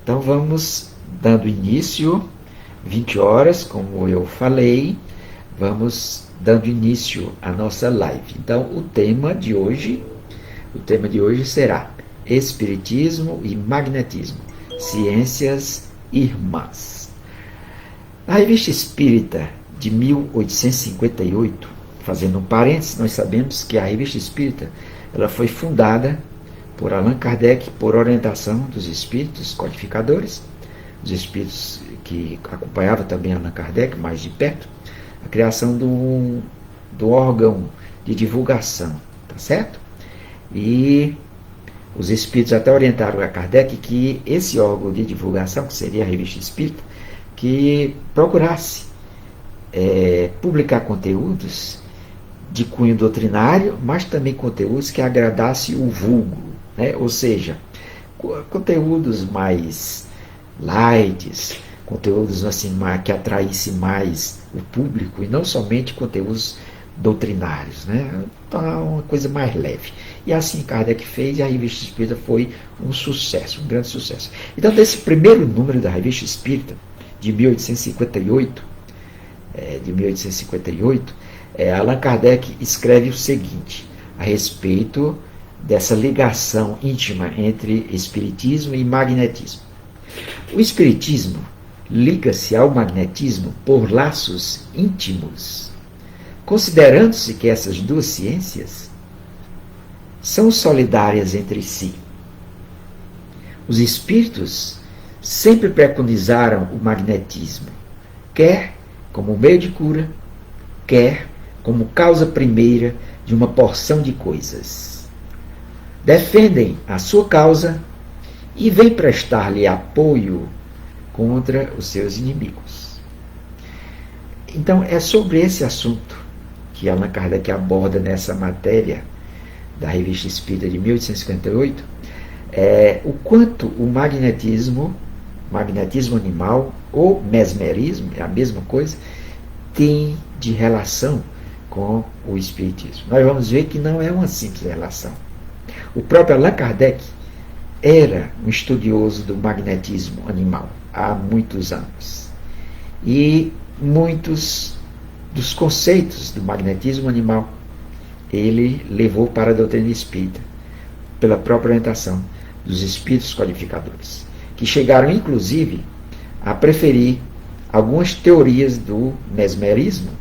Então vamos dando início, 20 horas, como eu falei, vamos dando início à nossa live. Então o tema de hoje será Espiritismo e Magnetismo, ciências irmãs. A Revista Espírita de 1858, fazendo um parênteses, nós sabemos que a Revista Espírita ela foi fundada por Allan Kardec por orientação dos espíritos codificadores, os espíritos que acompanhavam também Allan Kardec mais de perto, a criação do órgão de divulgação, tá certo? E os espíritos até orientaram a Kardec que esse órgão de divulgação, que seria a Revista Espírita, que procurasse publicar conteúdos de cunho doutrinário, mas também conteúdos que agradasse o vulgo, né? Ou seja, conteúdos mais light, conteúdos assim, que atraísse mais o público e não somente conteúdos doutrinários, né? Então, uma coisa mais leve. E assim Kardec fez, e a Revista Espírita foi um sucesso, um grande sucesso. Então, desse primeiro número da Revista Espírita, de 1858, Allan Kardec escreve o seguinte, a respeito dessa ligação íntima entre espiritismo e magnetismo. O espiritismo liga-se ao magnetismo por laços íntimos, considerando-se que essas duas ciências são solidárias entre si. Os espíritos sempre preconizaram o magnetismo, quer como meio de cura, quer como causa primeira de uma porção de coisas. Defendem a sua causa e vêm prestar-lhe apoio contra os seus inimigos. Então, é sobre esse assunto que Allan Kardec aborda nessa matéria da Revista Espírita de 1858, o quanto o magnetismo animal ou mesmerismo, é a mesma coisa, tem de relação com o espiritismo. Nós vamos ver que não é uma simples relação. O próprio Allan Kardec era um estudioso do magnetismo animal há muitos anos. E muitos dos conceitos do magnetismo animal ele levou para a doutrina espírita, pela própria orientação dos espíritos codificadores, que chegaram inclusive a preferir algumas teorias do mesmerismo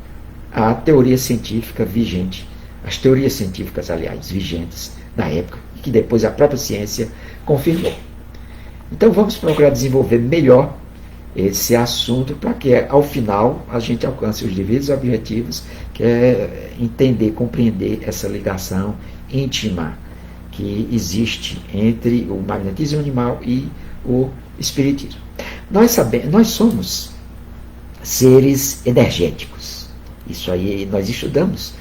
à teoria científica vigente, as teorias científicas, aliás, vigentes na época, e que depois a própria ciência confirmou. Então vamos procurar desenvolver melhor esse assunto para que ao final a gente alcance os devidos objetivos, que é entender, compreender essa ligação íntima que existe entre o magnetismo animal e o espiritismo. Nós somos seres energéticos. Isso aí nós estudamos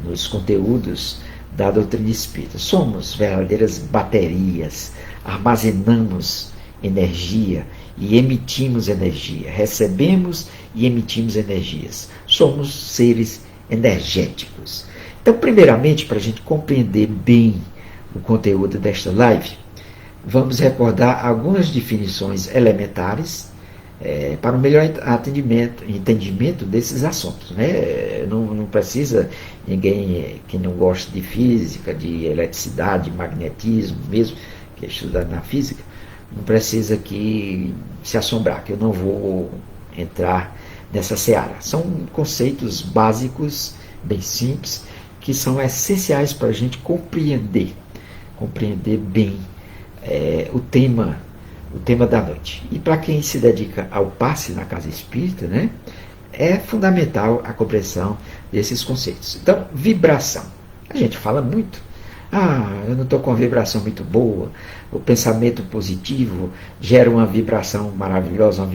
nos conteúdos da doutrina espírita. Somos verdadeiras baterias, armazenamos energia e emitimos energia, recebemos e emitimos energias. Somos seres energéticos. Então, primeiramente, para a gente compreender bem o conteúdo desta live, vamos recordar algumas definições elementares para um melhor entendimento desses assuntos, né? Não precisa ninguém que não gosta de física, de eletricidade, de magnetismo, mesmo que é estudado na física, não precisa que se assombrar, que eu não vou entrar nessa seara. São conceitos básicos, bem simples, que são essenciais para a gente compreender bem o tema da noite. E para quem se dedica ao passe na casa espírita, né, é fundamental a compreensão desses conceitos. Então, vibração. A gente fala muito. Eu não estou com uma vibração muito boa. O pensamento positivo gera uma vibração maravilhosa, uma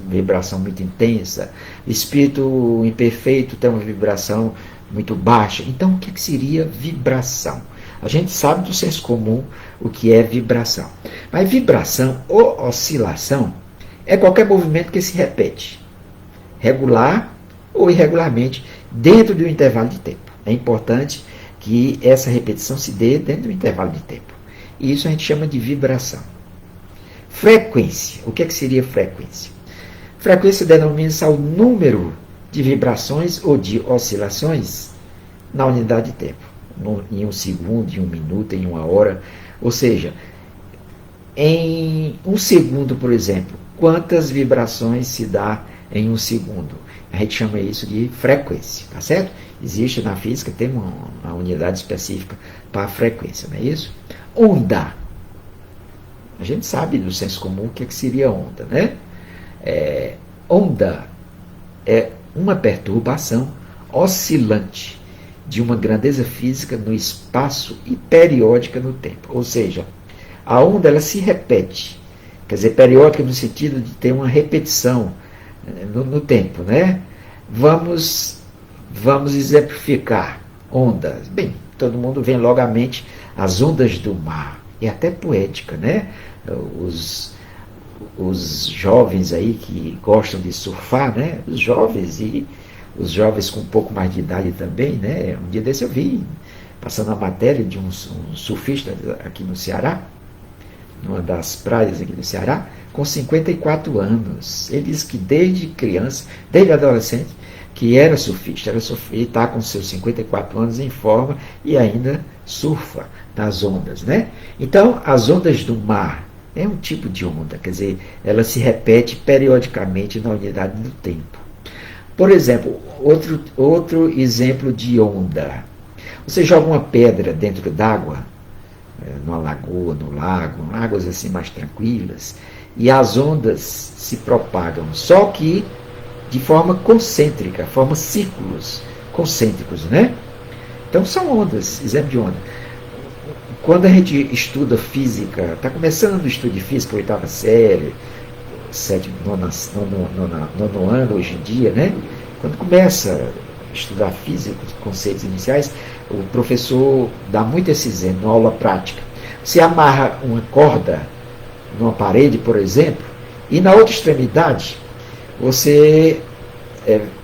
vibração muito intensa. O espírito imperfeito tem uma vibração muito baixa. Então, o que seria vibração? A gente sabe do senso comum o que é vibração. Mas vibração ou oscilação é qualquer movimento que se repete, regular ou irregularmente, dentro de um intervalo de tempo. É importante que essa repetição se dê dentro do intervalo de tempo. E isso a gente chama de vibração. Frequência. O que seria frequência? Frequência denomina-se ao número de vibrações ou de oscilações na unidade de tempo. Em um segundo, em um minuto, em uma hora. Ou seja, em um segundo, por exemplo, quantas vibrações se dá em um segundo? A gente chama isso de frequência, tá certo? Existe na física, tem uma unidade específica para a frequência, não é isso? Onda. A gente sabe do senso comum o que seria onda, né? Onda é uma perturbação oscilante de uma grandeza física no espaço e periódica no tempo. Ou seja, a onda ela se repete, quer dizer, periódica no sentido de ter uma repetição no tempo, né? Vamos exemplificar ondas. Bem, todo mundo vem logo à mente as ondas do mar. É até poética, né? Os jovens aí que gostam de surfar, né? Os jovens com um pouco mais de idade também, né? Um dia desse eu vi, passando a matéria de um surfista aqui no Ceará, numa das praias aqui do Ceará, com 54 anos. Ele diz que desde criança, desde adolescente, que era surfista, e está com seus 54 anos em forma e ainda surfa nas ondas, né? Então, as ondas do mar é um tipo de onda, quer dizer, ela se repete periodicamente na unidade do tempo. Por exemplo, outro exemplo de onda. Você joga uma pedra dentro d'água, numa lagoa, no lago, águas assim mais tranquilas, e as ondas se propagam, só que de forma concêntrica, forma círculos concêntricos, né? Então são ondas, exemplo de onda. Quando a gente estuda física, está começando o estudo de física, 8ª série, 9º ano hoje em dia, né? Quando começa a estudar física, os conceitos iniciais, o professor dá muito esse exemplo na aula prática. Você amarra uma corda numa parede, por exemplo, e na outra extremidade você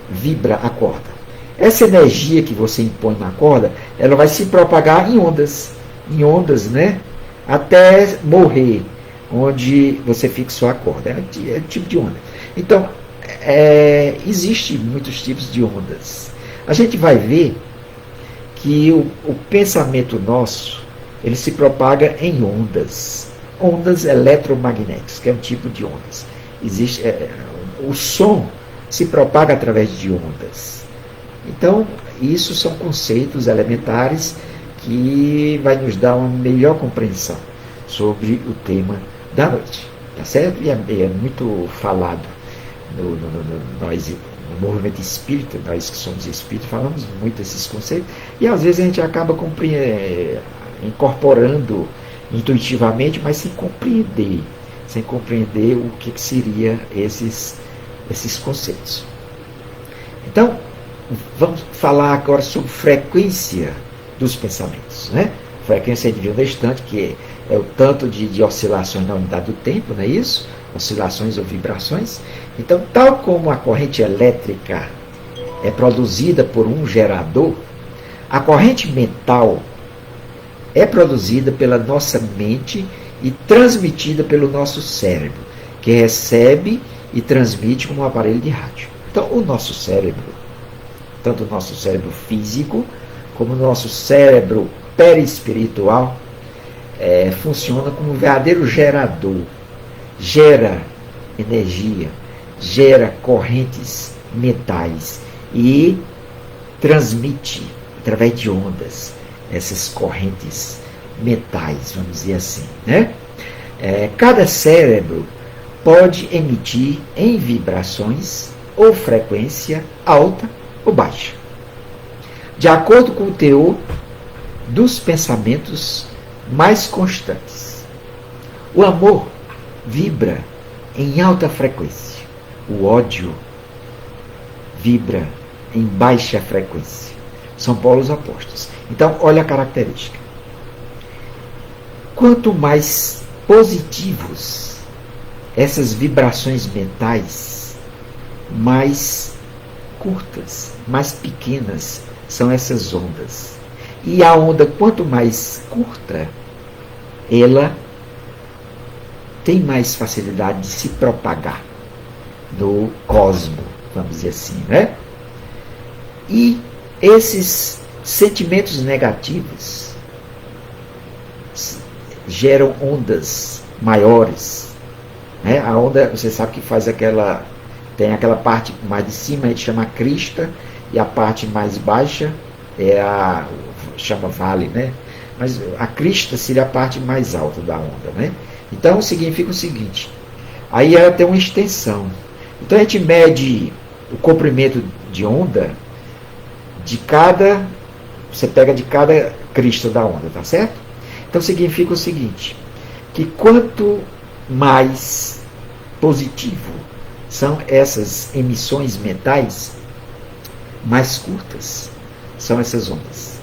vibra a corda. Essa energia que você impõe na corda, ela vai se propagar em ondas, né? Até morrer, onde você fixou a corda. É tipo de onda. Então, existe muitos tipos de ondas. A gente vai ver que o pensamento nosso, ele se propaga em ondas eletromagnéticas, que é um tipo de ondas. Existe o som se propaga através de ondas. Então, isso são conceitos elementares que vai nos dar uma melhor compreensão sobre o tema da noite, tá certo? E é muito falado nós, no movimento espírita, nós que somos espíritos, falamos muito desses conceitos, e às vezes a gente acaba incorporando intuitivamente, mas sem compreender o que seria esses conceitos. Então, vamos falar agora sobre frequência dos pensamentos, né? Frequência de onda distante, que é o tanto de oscilações na unidade do tempo, não é isso? Oscilações ou vibrações. Então, tal como a corrente elétrica é produzida por um gerador, a corrente mental é produzida pela nossa mente e transmitida pelo nosso cérebro, que recebe e transmite como um aparelho de rádio. Então, o nosso cérebro, tanto o nosso cérebro físico, como o nosso cérebro perispiritual, funciona como um verdadeiro gerador. Gera energia, gera correntes mentais e transmite, através de ondas, essas correntes mentais, vamos dizer assim, né? Cada cérebro pode emitir em vibrações ou frequência alta ou baixa, de acordo com o teor dos pensamentos mais constantes. O amor vibra em alta frequência, o ódio vibra em baixa frequência. São polos opostos. Então, olha a característica. Quanto mais positivos essas vibrações mentais, mais curtas, mais pequenas são essas ondas. E a onda, quanto mais curta, ela tem mais facilidade de se propagar no cosmo, vamos dizer assim, né? E esses sentimentos negativos geram ondas maiores, né? A onda, você sabe que faz tem aquela parte mais de cima, a gente chama crista, e a parte mais baixa chama vale, né? Mas a crista seria a parte mais alta da onda, né? Então significa o seguinte, aí ela tem uma extensão. Então a gente mede o comprimento de onda você pega de cada crista da onda, tá certo? Então significa o seguinte, que quanto mais positivo são essas emissões mentais, mais curtas são essas ondas.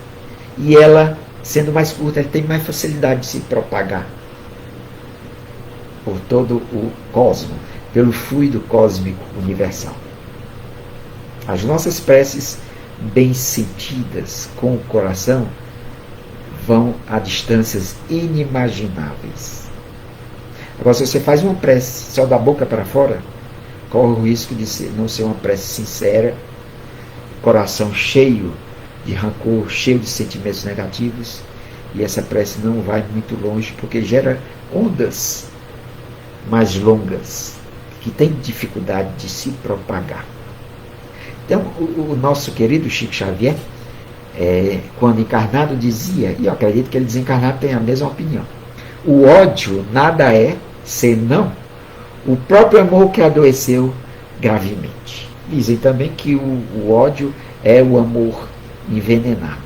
E ela, sendo mais curta, ela tem mais facilidade de se propagar por todo o cosmo, pelo fluido cósmico universal. As nossas preces bem sentidas com o coração vão a distâncias inimagináveis. Agora, se você faz uma prece só da boca para fora, corre o risco de não ser uma prece sincera, coração cheio de rancor, cheio de sentimentos negativos, e essa prece não vai muito longe, porque gera ondas mais longas, que têm dificuldade de se propagar. Então, o nosso querido Chico Xavier, quando encarnado, dizia, e eu acredito que ele desencarnado tem a mesma opinião, o ódio nada é senão o próprio amor que adoeceu gravemente. Dizem também que o ódio é o amor envenenado.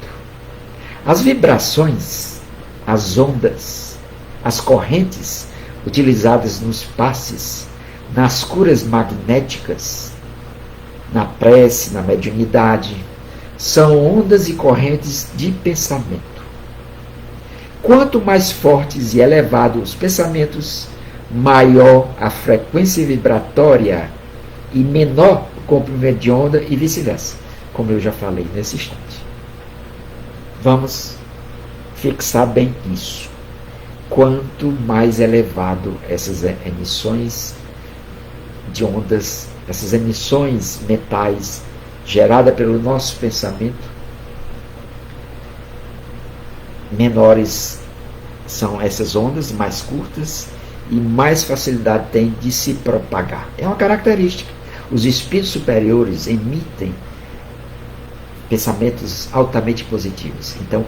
As vibrações, as ondas, as correntes utilizadas nos passes, nas curas magnéticas, na prece, na mediunidade, são ondas e correntes de pensamento. Quanto mais fortes e elevados os pensamentos, maior a frequência vibratória e menor o comprimento de onda e vice-versa, como eu já falei nesse instante. Vamos fixar bem isso. Quanto mais elevado essas emissões de ondas, essas emissões mentais geradas pelo nosso pensamento, menores são essas ondas, mais curtas, e mais facilidade tem de se propagar. É uma característica. Os espíritos superiores emitem pensamentos altamente positivos. Então,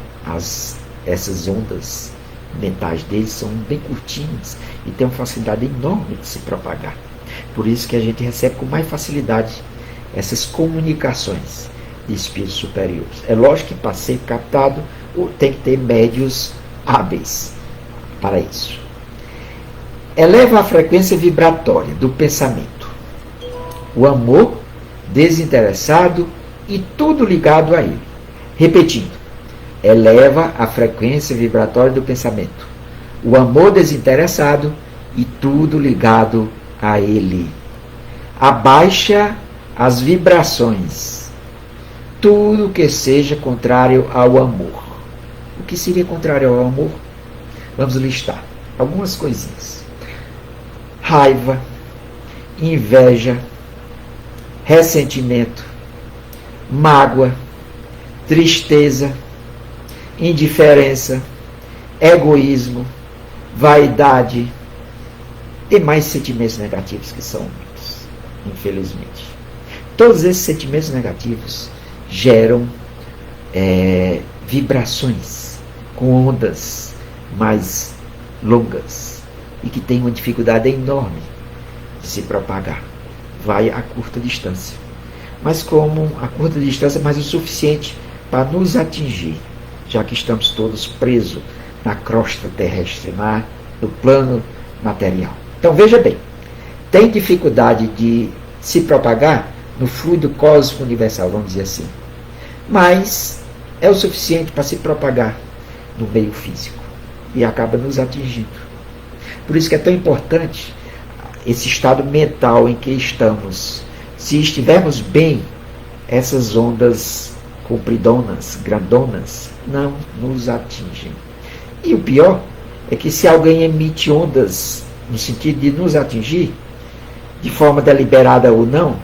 essas ondas mentais deles são bem curtinhas e têm uma facilidade enorme de se propagar. Por isso que a gente recebe com mais facilidade essas comunicações de espíritos superiores. É lógico que para ser captado tem que ter médios hábeis para isso. Eleva a frequência vibratória do pensamento, o amor desinteressado e tudo ligado a ele. Repetindo, eleva a frequência vibratória do pensamento, o amor desinteressado e tudo ligado a ele. Abaixa as vibrações, tudo que seja contrário ao amor. O que seria contrário ao amor? Vamos listar algumas coisinhas. Raiva, inveja, ressentimento, mágoa, tristeza, indiferença, egoísmo, vaidade e mais sentimentos negativos, que são muitos, infelizmente. Todos esses sentimentos negativos geram vibrações com ondas mais longas e que têm uma dificuldade enorme de se propagar. Vai a curta distância. Mas como a curta distância é mais o suficiente para nos atingir, já que estamos todos presos na crosta terrestre, no plano material. Então veja bem, tem dificuldade de se propagar no fluido cósmico universal, vamos dizer assim. Mas é o suficiente para se propagar no meio físico e acaba nos atingindo. Por isso que é tão importante esse estado mental em que estamos. Se estivermos bem, essas ondas compridonas, grandonas, não nos atingem. E o pior é que se alguém emite ondas no sentido de nos atingir, de forma deliberada ou não,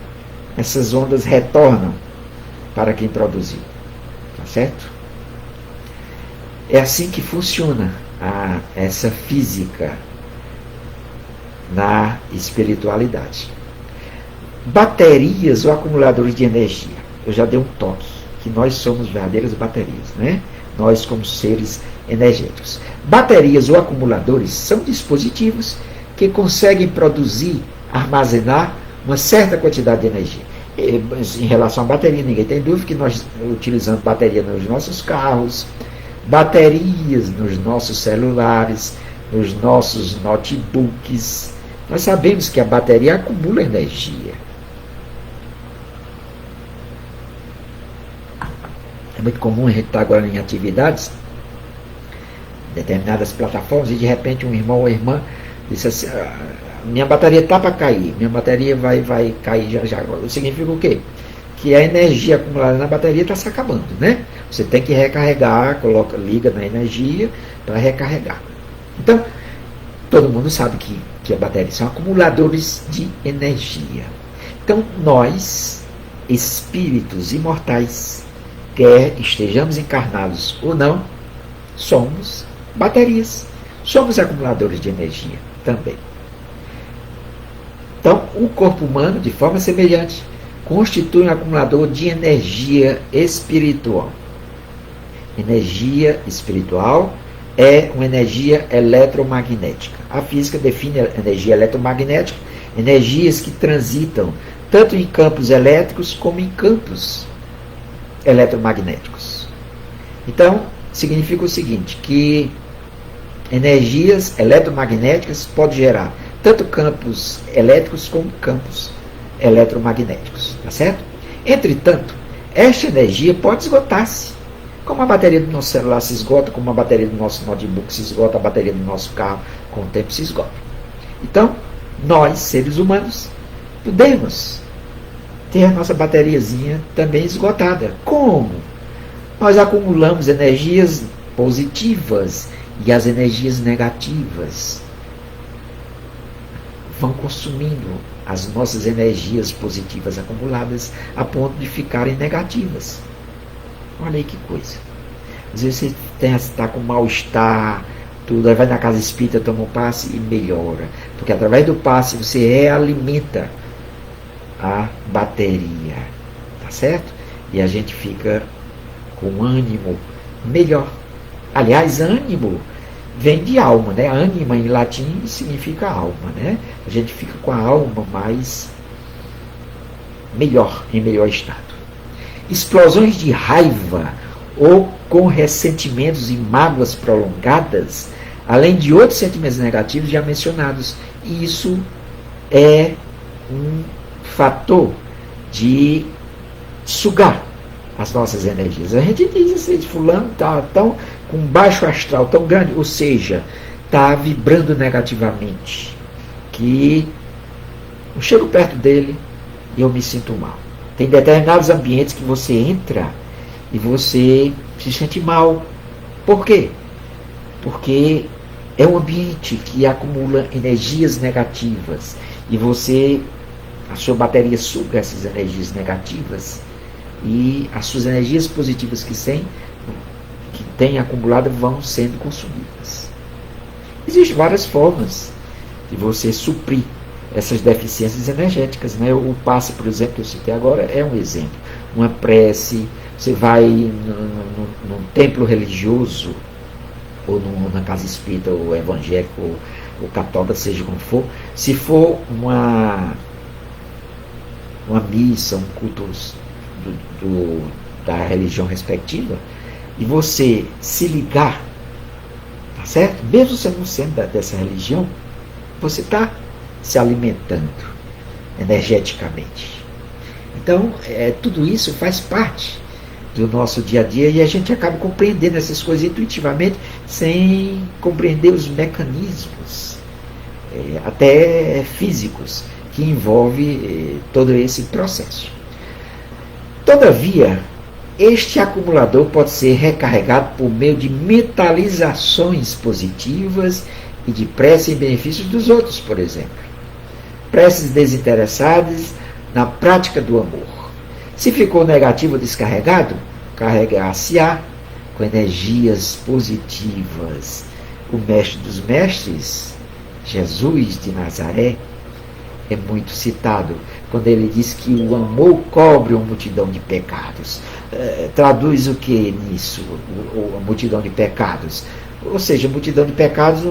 essas ondas retornam para quem produziu. Tá certo? É assim que funciona essa física na espiritualidade. Baterias ou acumuladores de energia. Eu já dei um toque, que nós somos verdadeiras baterias, né? Nós como seres energéticos. Baterias ou acumuladores são dispositivos que conseguem produzir, armazenar uma certa quantidade de energia. Em relação à bateria, ninguém tem dúvida que nós utilizamos bateria nos nossos carros, baterias nos nossos celulares, nos nossos notebooks. Nós sabemos que a bateria acumula energia. É muito comum a gente estar agora em atividades, determinadas plataformas, e de repente um irmão ou irmã disse assim: minha bateria está para cair, minha bateria vai cair já. Significa o quê? Que a energia acumulada na bateria está se acabando, né? Você tem que recarregar, liga na energia para recarregar. Então, todo mundo sabe que a bateria são acumuladores de energia. Então, nós, espíritos imortais, quer estejamos encarnados ou não, somos baterias. Somos acumuladores de energia também. Então, o corpo humano, de forma semelhante, constitui um acumulador de energia espiritual. Energia espiritual é uma energia eletromagnética. A física define a energia eletromagnética, energias que transitam tanto em campos elétricos como em campos eletromagnéticos. Então, significa o seguinte, que energias eletromagnéticas podem gerar tanto campos elétricos como campos eletromagnéticos, tá certo? Entretanto, esta energia pode esgotar-se, como a bateria do nosso celular se esgota, como a bateria do nosso notebook se esgota, a bateria do nosso carro com o tempo se esgota. Então, nós, seres humanos, podemos ter a nossa bateriazinha também esgotada. Como? Nós acumulamos energias positivas e as energias negativas vão consumindo as nossas energias positivas acumuladas a ponto de ficarem negativas. Olha aí que coisa. Às vezes você está com mal-estar, tudo, aí vai na casa espírita, toma um passe e melhora. Porque através do passe você realimenta a bateria. Tá certo? E a gente fica com ânimo melhor. Aliás, ânimo vem de alma, né? Ânima em latim significa alma, né? A gente fica com a alma mais melhor, em melhor estado. Explosões de raiva ou com ressentimentos e mágoas prolongadas, além de outros sentimentos negativos já mencionados. E isso é um fator de sugar as nossas energias. A gente diz assim, fulano está tão com baixo astral tão grande, ou seja, está vibrando negativamente, que eu chego perto dele e eu me sinto mal. Tem determinados ambientes que você entra e você se sente mal. Por quê? Porque é um ambiente que acumula energias negativas e a sua bateria suga essas energias negativas e as suas energias positivas que tem acumulado vão sendo consumidas. Existem várias formas de você suprir essas deficiências energéticas, né? O passe, por exemplo, que eu citei agora, é um exemplo. Uma prece, você vai num templo religioso, ou na casa espírita, ou evangélico, ou católica, seja como for, se for uma missa, um culto da religião respectiva, e você se ligar, tá certo? Mesmo você não sendo dessa religião, você está se alimentando energeticamente. Então, tudo isso faz parte do nosso dia a dia e a gente acaba compreendendo essas coisas intuitivamente sem compreender os mecanismos, até físicos, que envolve todo esse processo. Todavia, este acumulador pode ser recarregado por meio de metalizações positivas e de prece em benefício dos outros, por exemplo. Preces desinteressadas na prática do amor. Se ficou negativo ou descarregado, carregar-se-á com energias positivas. O mestre dos mestres, Jesus de Nazaré, é muito citado quando ele diz que o amor cobre uma multidão de pecados. Traduz o que nisso, a multidão de pecados? Ou seja, multidão de pecados,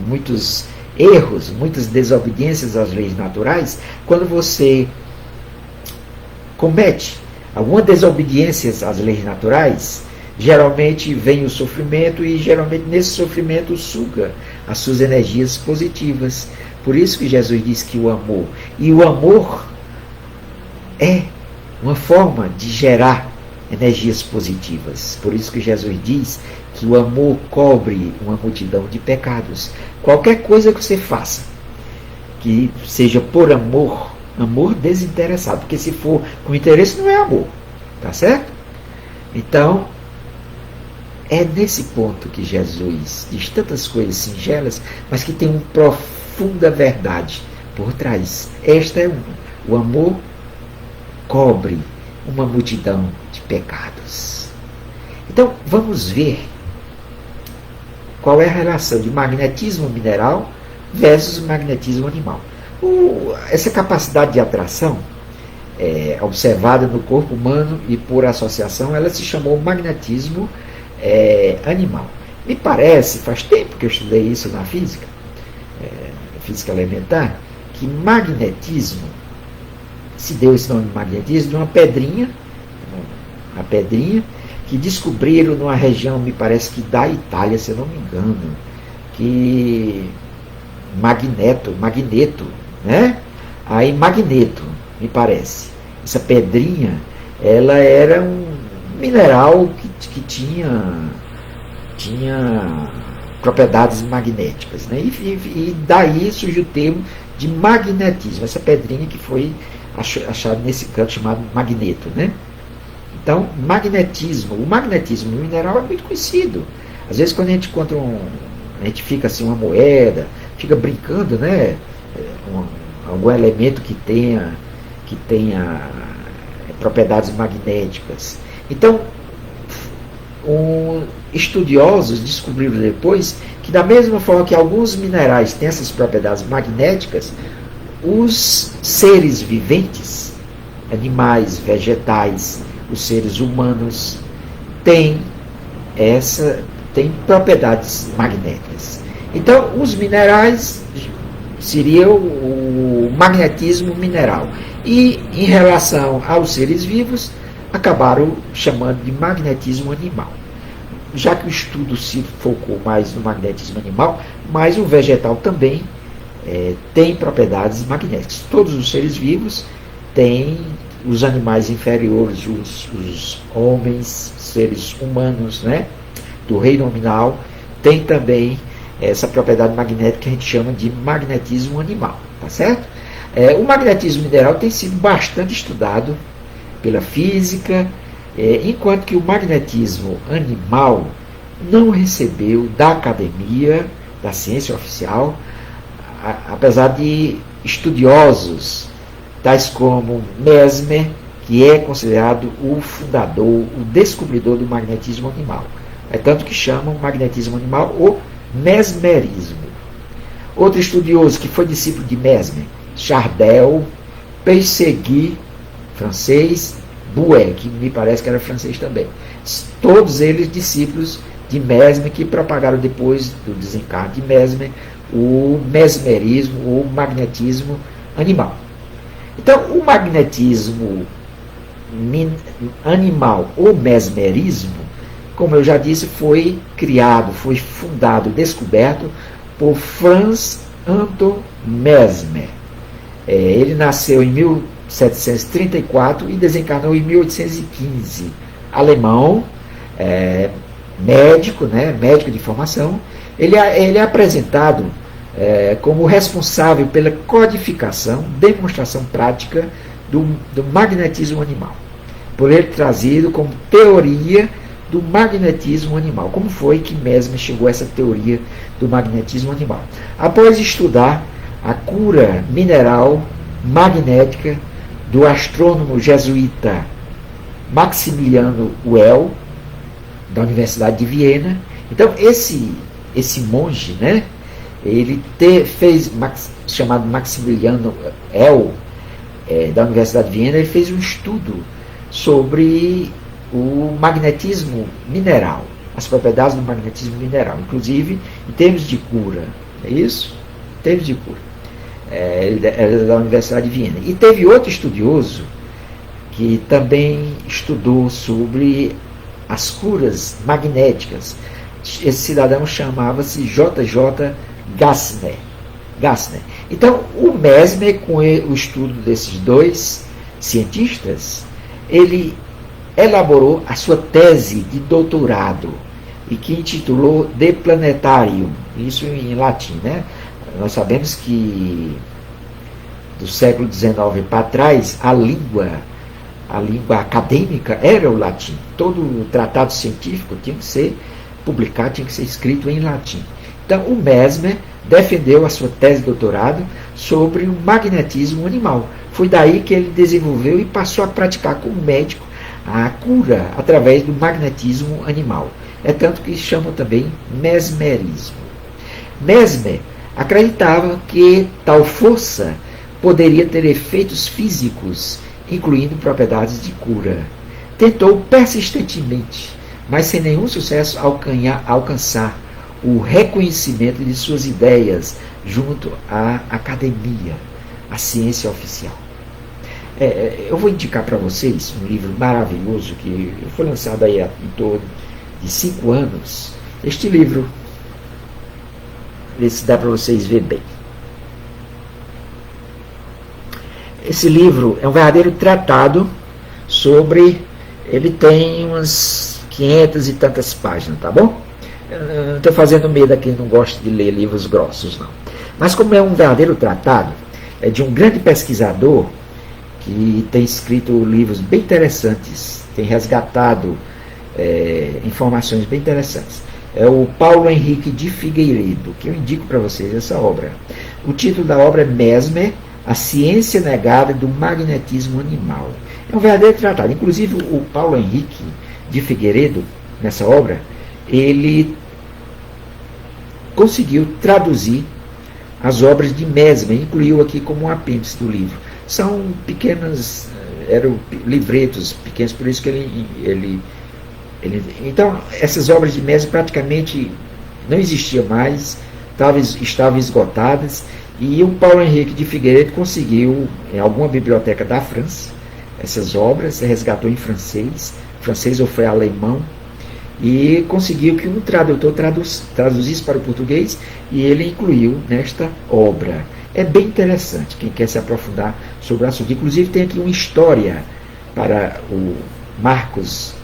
muitos erros, muitas desobediências às leis naturais. Quando você comete alguma desobediência às leis naturais, geralmente vem o sofrimento e geralmente nesse sofrimento suga as suas energias positivas. Por isso que Jesus diz que o amor, e o amor é uma forma de gerar energias positivas. Por isso que Jesus diz que o amor cobre uma multidão de pecados. Qualquer coisa que você faça, que seja por amor, amor desinteressado, porque se for com interesse não é amor, tá certo? Então, é nesse ponto que Jesus diz tantas coisas singelas, mas que tem uma profunda verdade por trás. Esta é uma. O amor cobre uma multidão de pecados. Então, vamos ver qual é a relação de magnetismo mineral versus magnetismo animal. Essa capacidade de atração observada no corpo humano e por associação, ela se chamou magnetismo animal. Me parece, faz tempo que eu estudei isso na física, física elementar, que magnetismo, se deu esse nome de magnetismo, de uma pedrinha que descobriram numa região, me parece que da Itália, se eu não me engano, que magneto, né? Aí magneto, me parece. Essa pedrinha, ela era um mineral que tinha propriedades magnéticas, né? E daí surgiu o termo de magnetismo, essa pedrinha que foi achada nesse canto chamado magneto, né? Então, magnetismo, o magnetismo mineral é muito conhecido. Às vezes quando a gente encontra a gente fica assim, uma moeda, fica brincando, né? Algum elemento que tenha propriedades magnéticas. Então, estudiosos descobriram depois que, da mesma forma que alguns minerais têm essas propriedades magnéticas, os seres viventes, animais, vegetais, os seres humanos, têm propriedades magnéticas. Então, os minerais seriam o magnetismo mineral. E, em relação aos seres vivos, acabaram chamando de magnetismo animal. Já que o estudo se focou mais no magnetismo animal, mas o vegetal também tem propriedades magnéticas. Todos os seres vivos têm, os animais inferiores, os homens, seres humanos, né, do reino nominal, tem também essa propriedade magnética que a gente chama de magnetismo animal, tá certo? O magnetismo mineral tem sido bastante estudado pela física, enquanto que o magnetismo animal não recebeu da academia, da ciência oficial, apesar de estudiosos tais como Mesmer, que é considerado o fundador, o descobridor do magnetismo animal. É tanto que chamam o magnetismo animal o mesmerismo. Outro estudioso que foi discípulo de Mesmer, Chardel, Peyssegui, francês, Bouet, que me parece que era francês também. Todos eles discípulos de Mesmer, que propagaram depois do desencarne de Mesmer o mesmerismo, o magnetismo animal. Então, o magnetismo animal, o mesmerismo, como eu já disse, foi criado, foi fundado, descoberto por Franz Anton Mesmer. Ele nasceu em 1734 e desencarnou em 1815. Alemão, médico, né, médico de formação. Ele é apresentado como responsável pela codificação, demonstração prática do magnetismo animal, por ele trazido como teoria do magnetismo animal. Como foi que Mesmer chegou a essa teoria do magnetismo animal? Após estudar a cura mineral magnética do astrônomo jesuíta Maximiliano Well, da Universidade de Viena. Então, esse monge, né, ele fez, chamado Maximiliano Well, da Universidade de Viena, ele fez um estudo sobre o magnetismo mineral, as propriedades do magnetismo mineral, inclusive em termos de cura. É isso? Em termos de cura. Ele era da Universidade de Viena. E teve outro estudioso que também estudou sobre as curas magnéticas. Esse cidadão chamava-se J.J. Gassner. Então, o Mesmer, com o estudo desses dois cientistas, ele elaborou a sua tese de doutorado, e que intitulou De Planetarium, isso em latim, né? Nós sabemos que do século XIX para trás, a língua acadêmica era o latim. Todo tratado científico tinha que ser publicado, tinha que ser escrito em latim. Então, o Mesmer defendeu a sua tese de doutorado sobre o magnetismo animal. Foi daí que ele desenvolveu e passou a praticar como médico a cura através do magnetismo animal. É tanto que chamam também mesmerismo. Mesmer acreditava que tal força poderia ter efeitos físicos, incluindo propriedades de cura. Tentou persistentemente, mas sem nenhum sucesso, alcançar o reconhecimento de suas ideias junto à academia, à ciência oficial. Eu vou indicar para vocês um livro maravilhoso que foi lançado aí em torno de 5 anos. Este livro, ver se dá para vocês ver bem. Esse livro é um verdadeiro tratado sobre... Ele tem umas 500 e tantas páginas, tá bom? Eu não estou fazendo medo a quem não gosta de ler livros grossos, não. Mas como é um verdadeiro tratado, é de um grande pesquisador que tem escrito livros bem interessantes, tem resgatado informações bem interessantes. É o Paulo Henrique de Figueiredo, que eu indico para vocês essa obra. O título da obra é Mesmer, a ciência negada do magnetismo animal. É um verdadeiro tratado. Inclusive, o Paulo Henrique de Figueiredo, nessa obra, ele conseguiu traduzir as obras de Mesmer, incluiu aqui como um apêndice do livro. São pequenas, eram livretos pequenos, por isso que ele então, essas obras de Mesmer praticamente não existiam mais, estavam esgotadas, e o Paulo Henrique de Figueiredo conseguiu, em alguma biblioteca da França, essas obras, resgatou em francês ou foi alemão, e conseguiu que um tradutor traduzisse para o português, e ele incluiu nesta obra. É bem interessante, quem quer se aprofundar sobre o assunto. Inclusive tem aqui uma história para o Marcos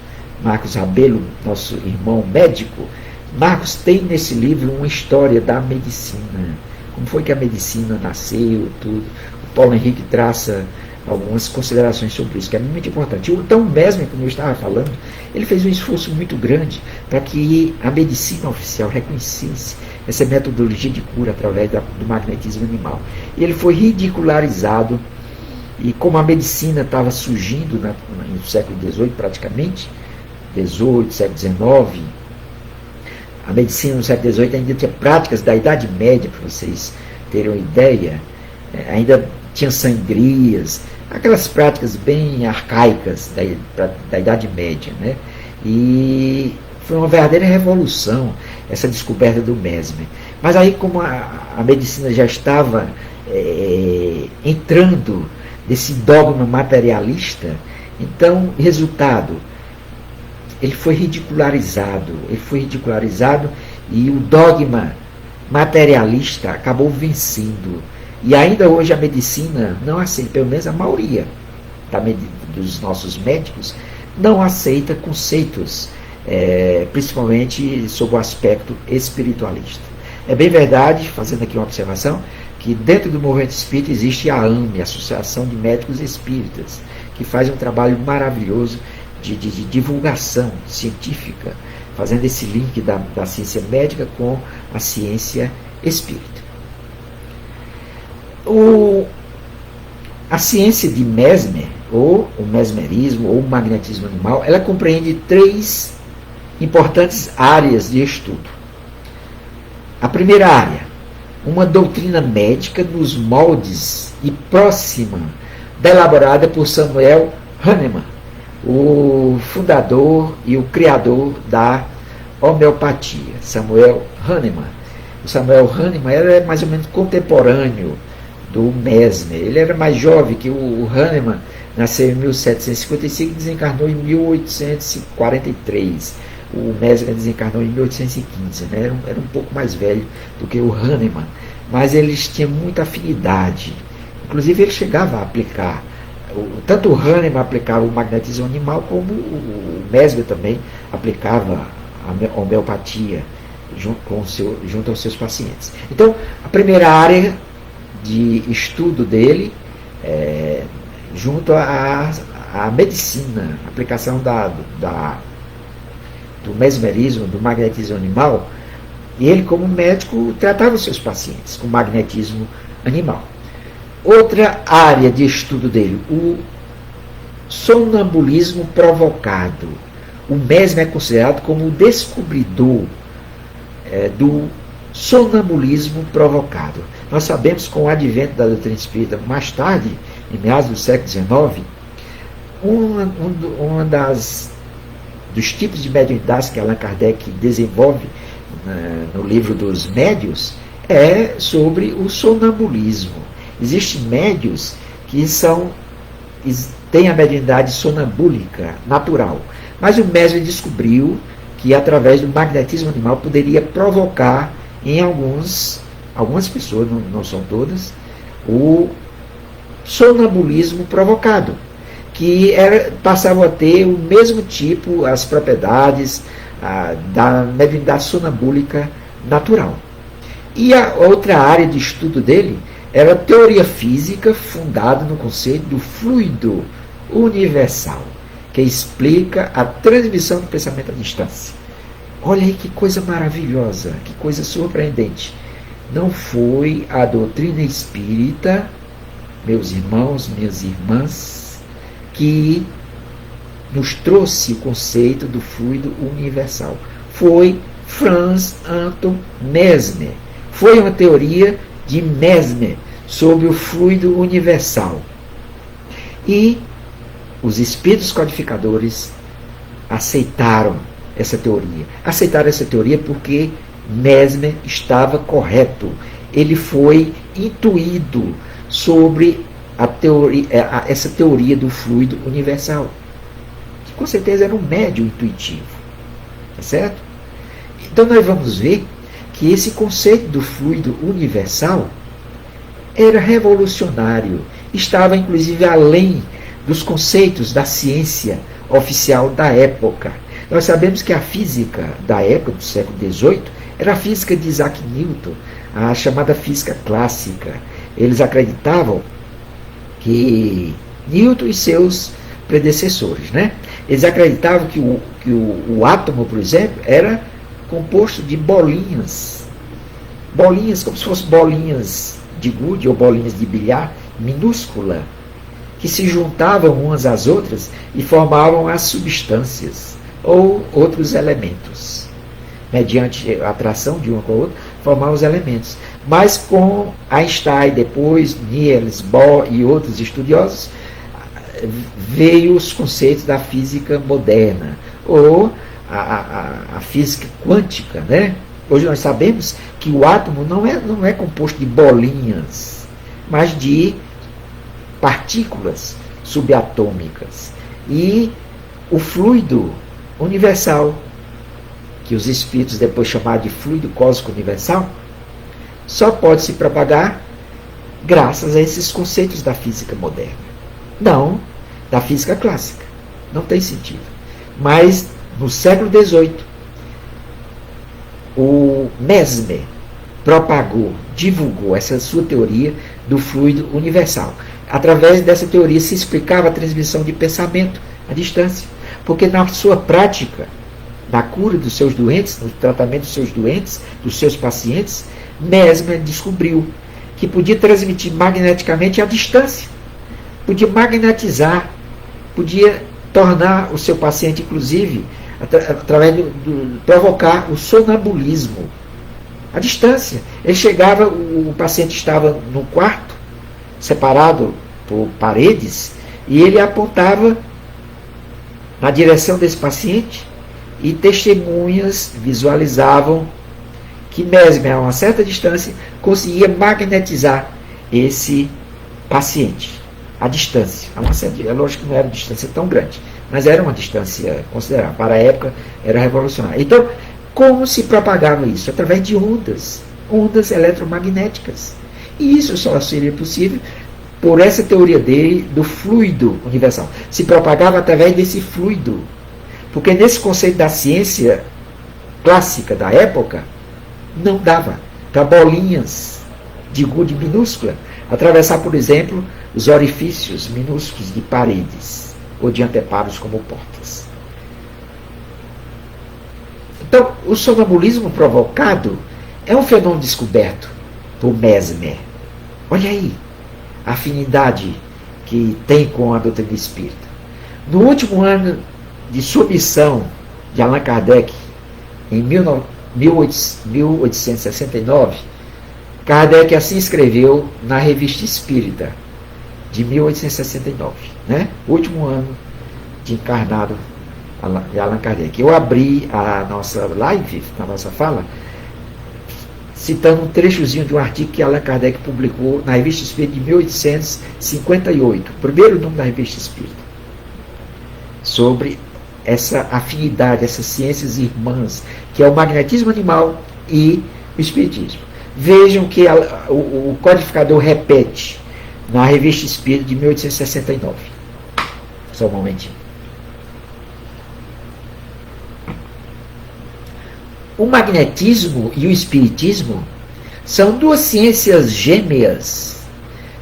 Rabelo, nosso irmão médico. Marcos tem nesse livro uma história da medicina, como foi que a medicina nasceu, tudo. O Paulo Henrique traça algumas considerações sobre isso, que é muito importante. Então, Mesmer, como eu estava falando, ele fez um esforço muito grande para que a medicina oficial reconhecesse essa metodologia de cura através do magnetismo animal. E ele foi ridicularizado, e como a medicina estava surgindo no século XVIII, praticamente, século XIX, a medicina no século XVIII ainda tinha práticas da Idade Média, para vocês terem uma ideia, ainda tinha sangrias, aquelas práticas bem arcaicas da Idade Média, né? E foi uma verdadeira revolução essa descoberta do Mesmer. Mas aí, como a medicina já estava entrando nesse dogma materialista, então, resultado, ele foi ridicularizado, e o dogma materialista acabou vencendo. E ainda hoje a medicina não aceita, pelo menos a maioria dos nossos médicos, não aceita conceitos, principalmente sob o aspecto espiritualista. É bem verdade, fazendo aqui uma observação, que dentro do movimento espírita existe a AME, Associação de Médicos Espíritas, que faz um trabalho maravilhoso de divulgação científica, fazendo esse link da ciência médica com a ciência espírita. A ciência de Mesmer, ou o mesmerismo, ou o magnetismo animal, ela compreende 3 importantes áreas de estudo. A primeira área, uma doutrina médica nos moldes e próxima da elaborada por Samuel Hahnemann, o fundador e o criador da homeopatia, Samuel Hahnemann. O Samuel Hahnemann era mais ou menos contemporâneo do Mesmer. Ele era mais jovem que o Hahnemann, nasceu em 1755 e desencarnou em 1843. O Mesmer desencarnou em 1815, né? Era um pouco mais velho do que o Hahnemann, mas eles tinham muita afinidade. Inclusive ele chegava a aplicar, tanto o Hahnemann aplicava o magnetismo animal, como o Mesmer também aplicava a homeopatia junto aos seus pacientes. Então, a primeira área de estudo dele, junto à medicina, a aplicação do mesmerismo, do magnetismo animal, e ele, como médico, tratava os seus pacientes com magnetismo animal. Outra área de estudo dele, o sonambulismo provocado. O Mesmer é considerado como o descobridor do sonambulismo provocado. Nós sabemos, com o advento da doutrina espírita, mais tarde, em meados do século XIX, dos tipos de mediunidade que Allan Kardec desenvolve no livro dos médios é sobre o sonambulismo. Existem médios que têm a mediunidade sonambúlica natural, mas o Mesmer descobriu que através do magnetismo animal poderia provocar em algumas pessoas, não são todas, o sonambulismo provocado, que passavam a ter o mesmo tipo, as propriedades da mediunidade sonambúlica natural. E a outra área de estudo dele era a teoria física fundada no conceito do fluido universal, que explica a transmissão do pensamento à distância. Olha aí que coisa maravilhosa, que coisa surpreendente. Não foi a doutrina espírita, meus irmãos, minhas irmãs, que nos trouxe o conceito do fluido universal. Foi Franz Anton Mesmer. Foi uma teoria de Mesmer sobre o fluido universal. E os espíritos codificadores aceitaram essa teoria. Aceitaram essa teoria porque Mesmer estava correto. Ele foi intuído sobre essa teoria do fluido universal, que com certeza era um médium intuitivo. Tá certo? Então nós vamos ver que esse conceito do fluido universal era revolucionário, estava inclusive além dos conceitos da ciência oficial da época. Nós sabemos que a física da época, do século XVIII, era a física de Isaac Newton, a chamada física clássica. Eles acreditavam que Newton e seus predecessores, né? Eles acreditavam que o átomo, por exemplo, era composto de bolinhas, como se fossem bolinhas de gude ou bolinhas de bilhar minúscula, que se juntavam umas às outras e formavam as substâncias ou outros elementos. Mediante a atração de uma com a outra, formavam os elementos. Mas com Einstein, depois Niels Bohr e outros estudiosos, veio os conceitos da física moderna, ou a física quântica, né? Hoje nós sabemos que o átomo não é composto de bolinhas, mas de partículas subatômicas. E o fluido universal, que os espíritos depois chamaram de fluido cósmico universal, só pode se propagar graças a esses conceitos da física moderna. Não da física clássica. Não tem sentido. Mas no século XVIII, o Mesmer propagou, divulgou essa sua teoria do fluido universal. Através dessa teoria se explicava a transmissão de pensamento à distância. porque na sua prática, na cura dos seus doentes, no tratamento dos seus doentes, dos seus pacientes, Mesmer descobriu que podia transmitir magneticamente à distância, podia magnetizar, podia tornar o seu paciente, inclusive, através provocar o sonambulismo à distância. Ele chegava, o paciente estava no quarto, separado por paredes, e ele apontava na direção desse paciente, e testemunhas visualizavam que Mesmer, a uma certa distância, conseguia magnetizar esse paciente à distância. É lógico que não era uma distância tão grande, mas era uma distância considerável. Para a época, era revolucionário. Então, como se propagava isso? Através de ondas eletromagnéticas. E isso só seria possível por essa teoria dele do fluido universal. Se propagava através desse fluido. Porque nesse conceito da ciência clássica da época, não dava para bolinhas de gude minúscula atravessar, por exemplo, os orifícios minúsculos de paredes ou de anteparos como portas. Então, o sonambulismo provocado é um fenômeno descoberto por Mesmer. Olha aí a afinidade que tem com a doutrina espírita. No último ano de sua missão de Allan Kardec, em 1869, Kardec assim escreveu na Revista Espírita, de 1869, né? Último ano de encarnado de Allan Kardec. Eu abri a nossa live, a nossa fala, citando um trechozinho de um artigo que Allan Kardec publicou na Revista Espírita de 1858, o primeiro número da Revista Espírita, sobre essa afinidade, essas ciências irmãs, que é o magnetismo animal e o espiritismo. Vejam que o codificador repete na Revista Espírita de 1869. Só um momentinho. O magnetismo e o espiritismo são duas ciências gêmeas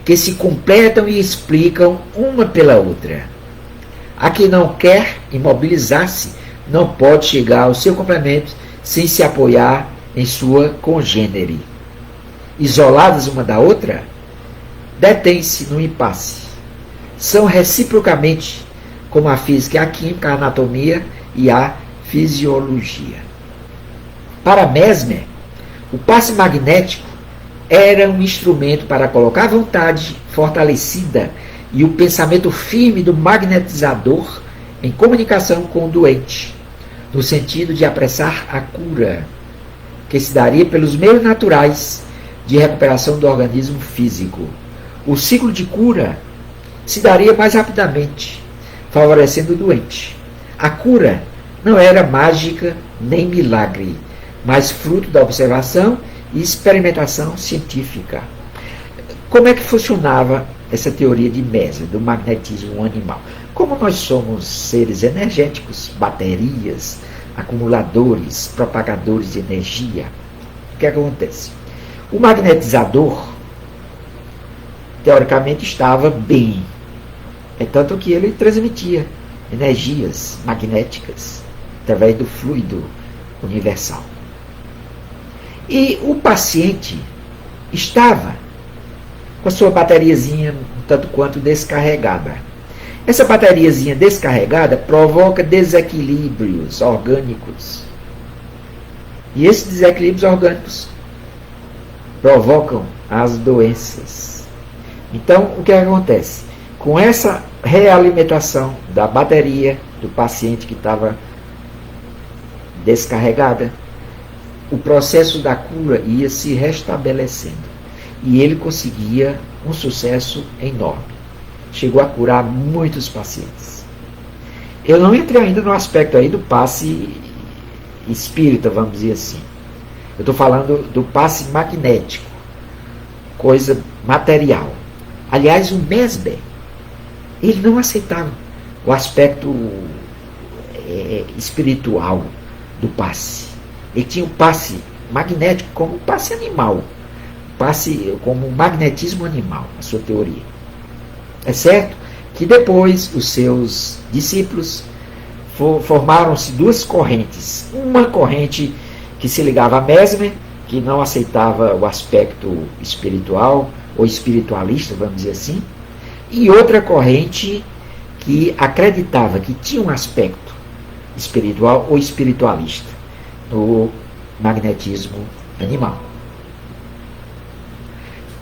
que se completam e explicam uma pela outra. A que não quer imobilizar-se não pode chegar ao seu complemento sem se apoiar em sua congênere. Isoladas uma da outra, detêm-se no impasse. São reciprocamente como a física, a química, a anatomia e a fisiologia. Para Mesmer, o passe magnético era um instrumento para colocar a vontade fortalecida e o pensamento firme do magnetizador em comunicação com o doente, no sentido de apressar a cura, que se daria pelos meios naturais de recuperação do organismo físico. O ciclo de cura se daria mais rapidamente, favorecendo o doente. A cura não era mágica nem milagre, mas fruto da observação e experimentação científica. Como é que funcionava essa teoria de Mesmer, do magnetismo animal? Como nós somos seres energéticos, baterias, acumuladores, propagadores de energia, o que acontece? O magnetizador, teoricamente, estava bem. É tanto que ele transmitia energias magnéticas através do fluido universal. E o paciente estava com a sua bateriazinha um tanto quanto descarregada. Essa bateriazinha descarregada provoca desequilíbrios orgânicos. E esses desequilíbrios orgânicos provocam as doenças. Então, o que acontece? Com essa realimentação da bateria do paciente que estava descarregada, o processo da cura ia se restabelecendo. E ele conseguia um sucesso enorme. Chegou a curar muitos pacientes. Eu não entrei ainda no aspecto aí do passe espírita, vamos dizer assim. Eu estou falando do passe magnético, coisa material. Aliás, o Mesmer, ele não aceitava o aspecto espiritual do passe. Ele tinha o passe magnético como passe animal, passe como magnetismo animal, a sua teoria. É certo que depois os seus discípulos formaram-se duas correntes. Uma corrente que se ligava a Mesmer, que não aceitava o aspecto espiritual, ou espiritualista, vamos dizer assim, e outra corrente que acreditava que tinha um aspecto espiritual ou espiritualista no magnetismo animal.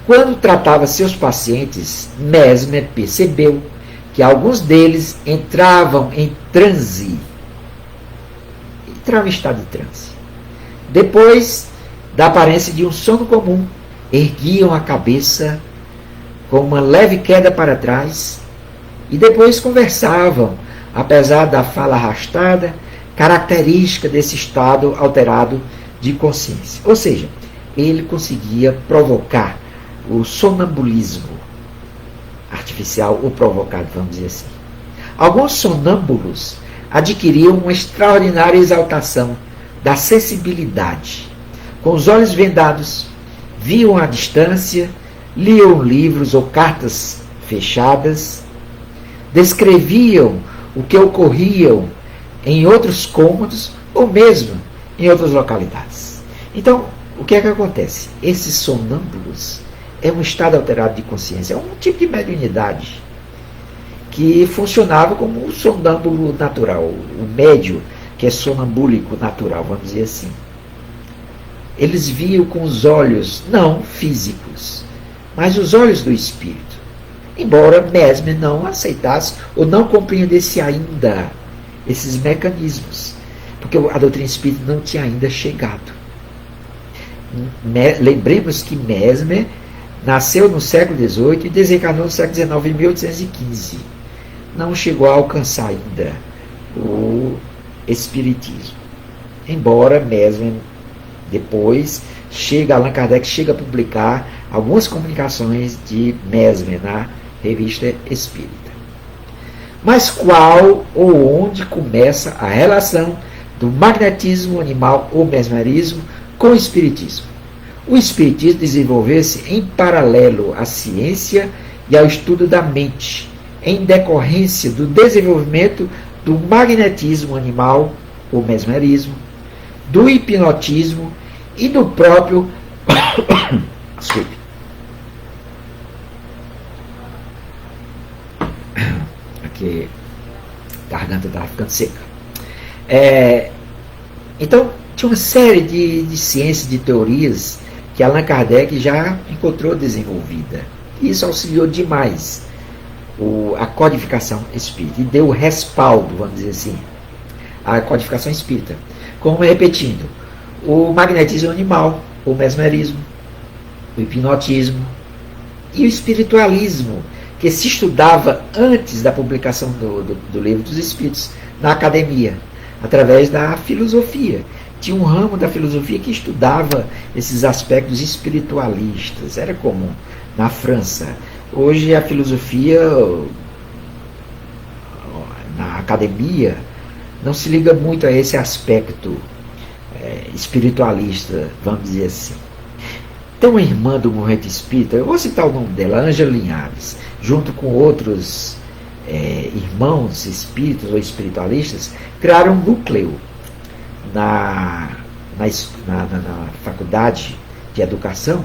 Quando tratava seus pacientes, Mesmer percebeu que alguns deles entravam em transe, entravam em estado de transe. Depois da aparência de um sono comum, erguiam a cabeça com uma leve queda para trás e depois conversavam, apesar da fala arrastada, característica desse estado alterado de consciência. Ou seja, ele conseguia provocar o sonambulismo artificial ou provocado, vamos dizer assim. Alguns sonâmbulos adquiriam uma extraordinária exaltação da sensibilidade. Com os olhos vendados, viam à distância, liam livros ou cartas fechadas, descreviam o que ocorriam em outros cômodos ou mesmo em outras localidades. Então, o que é que acontece? Esses sonâmbulos é um estado alterado de consciência, é um tipo de mediunidade que funcionava como um sonâmbulo natural, o médio, que é sonambúlico natural, vamos dizer assim. Eles viam com os olhos não físicos, mas os olhos do espírito. Embora Mesmer não aceitasse ou não compreendesse ainda esses mecanismos, porque a doutrina espírita não tinha ainda chegado. Lembremos que Mesmer nasceu no século XVIII e desencarnou no século XIX, em 1815. Não chegou a alcançar ainda o espiritismo. Embora Mesmer depois Allan Kardec chega a publicar algumas comunicações de Mesmer na Revista Espírita. Mas qual ou onde começa a relação do magnetismo animal ou mesmerismo com o espiritismo? O espiritismo desenvolveu-se em paralelo à ciência e ao estudo da mente, em decorrência do desenvolvimento do magnetismo animal ou mesmerismo, do hipnotismo e do próprio desculpe. Aqui a garganta estava ficando seca. Então, tinha uma série de ciências, de teorias que Allan Kardec já encontrou desenvolvida. Isso auxiliou demais a codificação espírita e deu respaldo, vamos dizer assim, à codificação espírita. Como repetindo, o magnetismo animal, o mesmerismo, o hipnotismo e o espiritualismo, que se estudava antes da publicação do Livro dos Espíritos na academia, através da filosofia. Tinha um ramo da filosofia que estudava esses aspectos espiritualistas. Era comum na França. Hoje a filosofia na academia não se liga muito a esse aspecto espiritualista, vamos dizer assim. Tem uma irmã do movimento espírita, eu vou citar o nome dela, Ângela Linhares, junto com outros irmãos espíritas ou espiritualistas, criaram um núcleo na faculdade de educação,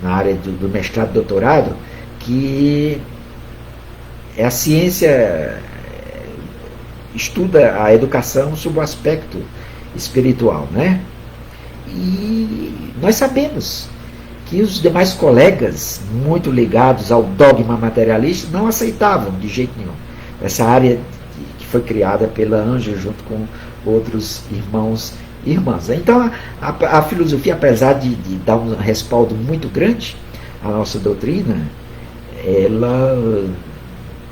na área do mestrado e doutorado, que a ciência estuda a educação sob o aspecto espiritual, né? E nós sabemos que os demais colegas, muito ligados ao dogma materialista, não aceitavam de jeito nenhum essa área que foi criada pela Ângela junto com outros irmãos e irmãs. Então a filosofia, apesar de dar um respaldo muito grande à nossa doutrina,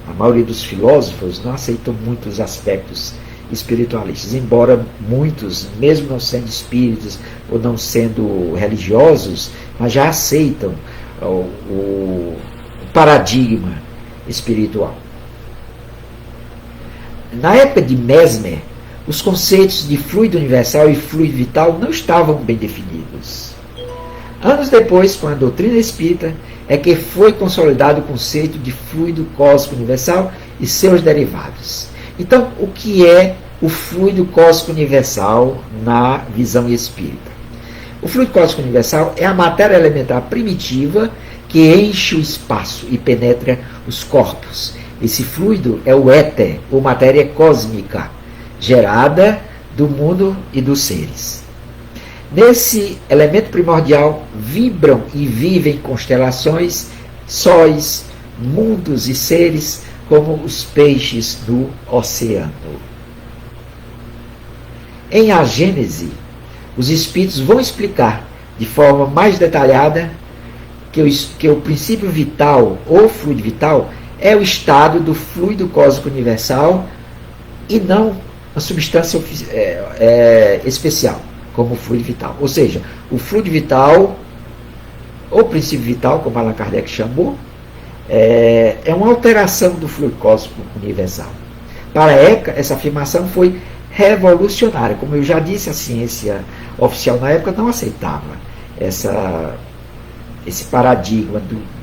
a maioria dos filósofos não aceitam muitos aspectos espiritualistas, embora muitos, mesmo não sendo espíritas ou não sendo religiosos, mas já aceitam o paradigma espiritual. Na época de Mesmer, os conceitos de fluido universal e fluido vital não estavam bem definidos. Anos depois, com a doutrina espírita, é que foi consolidado o conceito de fluido cósmico universal e seus derivados. Então, o que é o fluido cósmico universal na visão espírita? O fluido cósmico universal é a matéria elementar primitiva que enche o espaço e penetra os corpos. Esse fluido é o éter, ou matéria cósmica, gerada do mundo e dos seres. Nesse elemento primordial vibram e vivem constelações, sóis, mundos e seres como os peixes do oceano. Em A Gênese, os espíritos vão explicar de forma mais detalhada que o princípio vital ou fluido vital é o estado do fluido cósmico universal e não uma substância especial, como o fluido vital. Ou seja, o fluido vital, ou princípio vital, como Allan Kardec chamou, é uma alteração do fluido cósmico universal. Para Eca, essa afirmação foi revolucionária. Como eu já disse, a ciência oficial na época não aceitava esse paradigma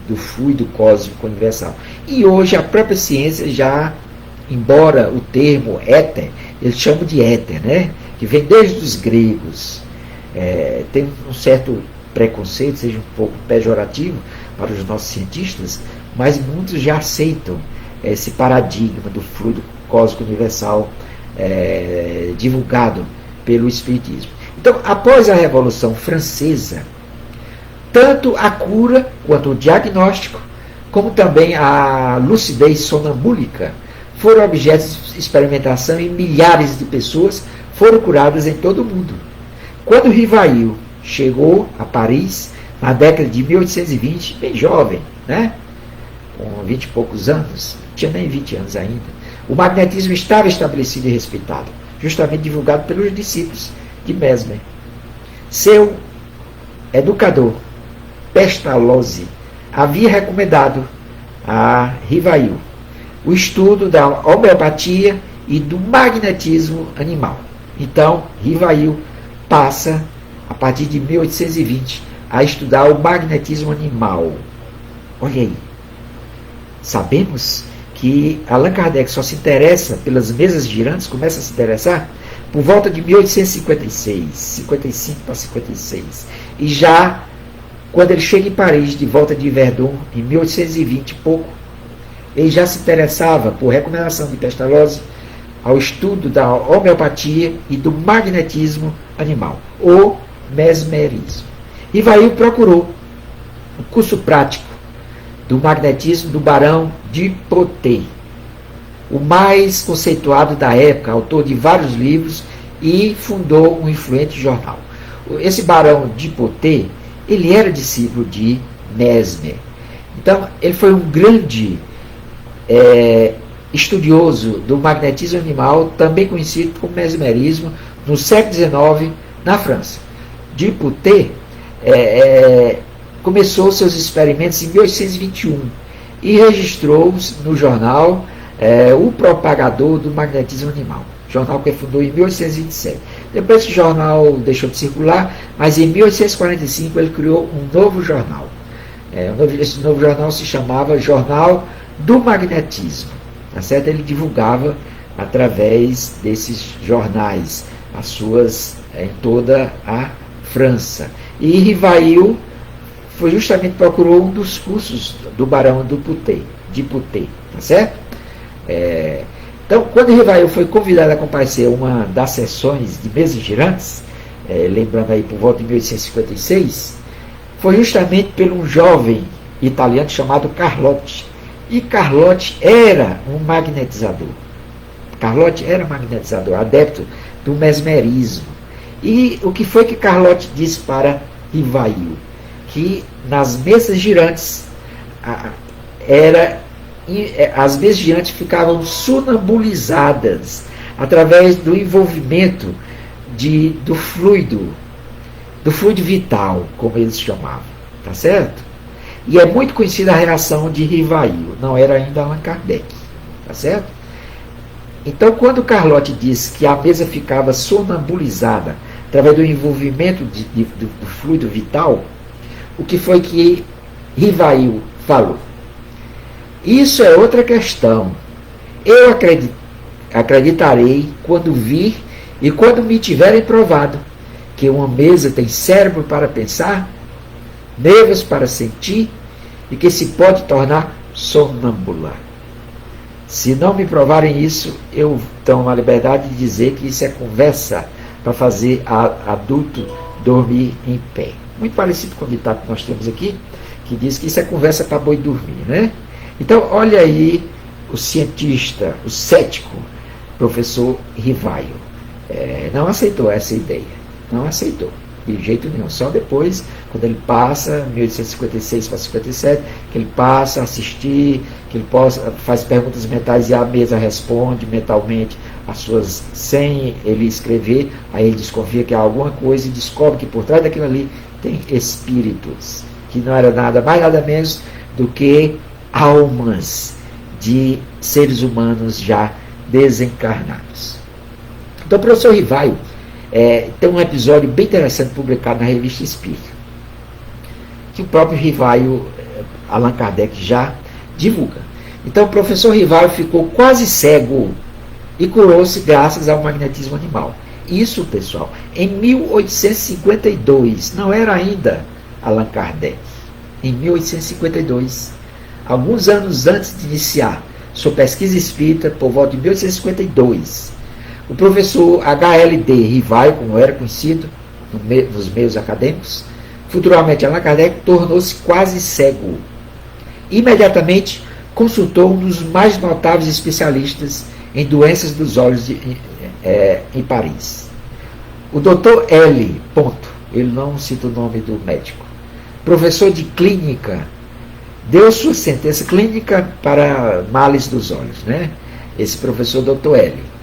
do fluido cósmico universal. E hoje a própria ciência já, embora o termo éter, eles chamam de éter, né? Que vem desde os gregos. Tem um certo preconceito, seja um pouco pejorativo para os nossos cientistas, mas muitos já aceitam esse paradigma do fluido cósmico universal divulgado pelo Espiritismo. Então, após a Revolução Francesa, tanto a cura quanto o diagnóstico, como também a lucidez sonambúlica, foram objetos de experimentação e milhares de pessoas foram curadas em todo o mundo. Quando Rivail chegou a Paris, na década de 1820, bem jovem, né? Com 20 e poucos anos, não tinha nem 20 anos ainda, o magnetismo estava estabelecido e respeitado, justamente divulgado pelos discípulos de Mesmer. Seu educador, Pestalozzi, havia recomendado a Rivail o estudo da homeopatia e do magnetismo animal. Então, Rivail passa, a partir de 1820, a estudar o magnetismo animal. Olha aí. Sabemos que Allan Kardec só se interessa pelas mesas girantes, começa a se interessar por volta de 1856, 55 para 56. E já, quando ele chega em Paris, de volta de Verdun, em 1820 e pouco, ele já se interessava, por recomendação de Pestalozzi, ao estudo da homeopatia e do magnetismo animal, ou mesmerismo. Rivail procurou o curso prático do magnetismo do Barão de Poté, o mais conceituado da época, autor de vários livros, e fundou um influente jornal. Esse Barão de Poté, ele era discípulo de Mesmer. Então, ele foi um grande estudioso do magnetismo animal, também conhecido como mesmerismo, no século XIX, na França. De Poté começou seus experimentos em 1821 e registrou no jornal O Propagador do Magnetismo Animal, jornal que ele fundou em 1827. Depois esse jornal deixou de circular, mas em 1845 ele criou um novo jornal. Esse novo jornal se chamava Jornal do Magnetismo. Tá certo? Ele divulgava através desses jornais as suas em toda a França. E Rivail foi justamente procurou um dos cursos do Barão de Poté, tá certo? Então, quando Rivail foi convidado a comparecer a uma das sessões de mesas girantes, lembrando aí por volta de 1856, foi justamente por um jovem italiano chamado Carlotti. E Carlotti era um magnetizador. Carlotti era magnetizador, adepto do mesmerismo. E o que foi que Carlotti disse para Rivail? Que nas mesas girantes, as mesas girantes ficavam sonambulizadas através do envolvimento do fluido vital, como eles chamavam. Tá certo? E é muito conhecida a reação de Rivail, não era ainda Allan Kardec. Tá certo? Então, quando Carlotti disse que a mesa ficava sonambulizada através do envolvimento do fluido vital, o que foi que Rivail falou? Isso é outra questão. Eu acreditarei quando vir e quando me tiverem provado que uma mesa tem cérebro para pensar, nervos para sentir e que se pode tornar sonâmbula. Se não me provarem isso, eu tomo a liberdade de dizer que isso é conversa para fazer adulto dormir em pé. Muito parecido com o ditado que nós temos aqui, que diz que isso é conversa para boi dormir, né? Então, olha aí o cientista, o cético, professor Rivaio. Não aceitou essa ideia. Não aceitou, de jeito nenhum. Só depois, quando ele passa, 1856 para 57, que ele passa a assistir, que ele faz perguntas mentais e a mesa responde mentalmente as suas, sem ele escrever, aí ele desconfia que há alguma coisa e descobre que por trás daquilo ali tem espíritos, que não era nada mais nada menos do que almas de seres humanos já desencarnados. Então, o professor Rivaio tem um episódio bem interessante publicado na Revista Espírita, que o próprio Rivaio, Allan Kardec, já divulga. Então, o professor Rivaio ficou quase cego e curou-se graças ao magnetismo animal. Isso, pessoal, em 1852, não era ainda Allan Kardec. Em 1852, alguns anos antes de iniciar sua pesquisa espírita, por volta de 1852, o professor H.L.D. Rivaio, como era conhecido nos meios acadêmicos, futuramente Allan Kardec, tornou-se quase cego. Imediatamente consultou um dos mais notáveis especialistas em doenças dos olhos em Paris. O Dr. L. Ele não cita o nome do médico, professor de clínica, deu sua sentença clínica para males dos olhos, né? Esse professor Dr. L.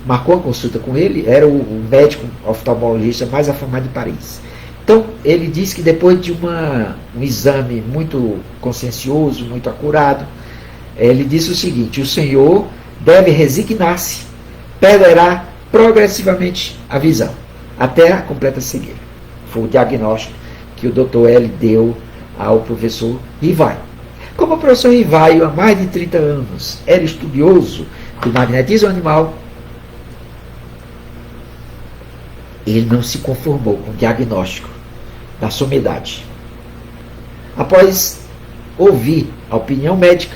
Marcou a consulta com ele, era o médico oftalmologista mais afamado de Paris. Então, ele disse que depois de um exame muito consciencioso, muito acurado, ele disse o seguinte: o senhor deve resignar-se, perderá progressivamente a visão, até a completa cegueira. Foi o diagnóstico que o Dr. L deu ao professor Rivaio. Como o professor Rivaio, há mais de 30 anos, era estudioso do magnetismo animal, ele não se conformou com o diagnóstico da sumidade. Após ouvir a opinião médica,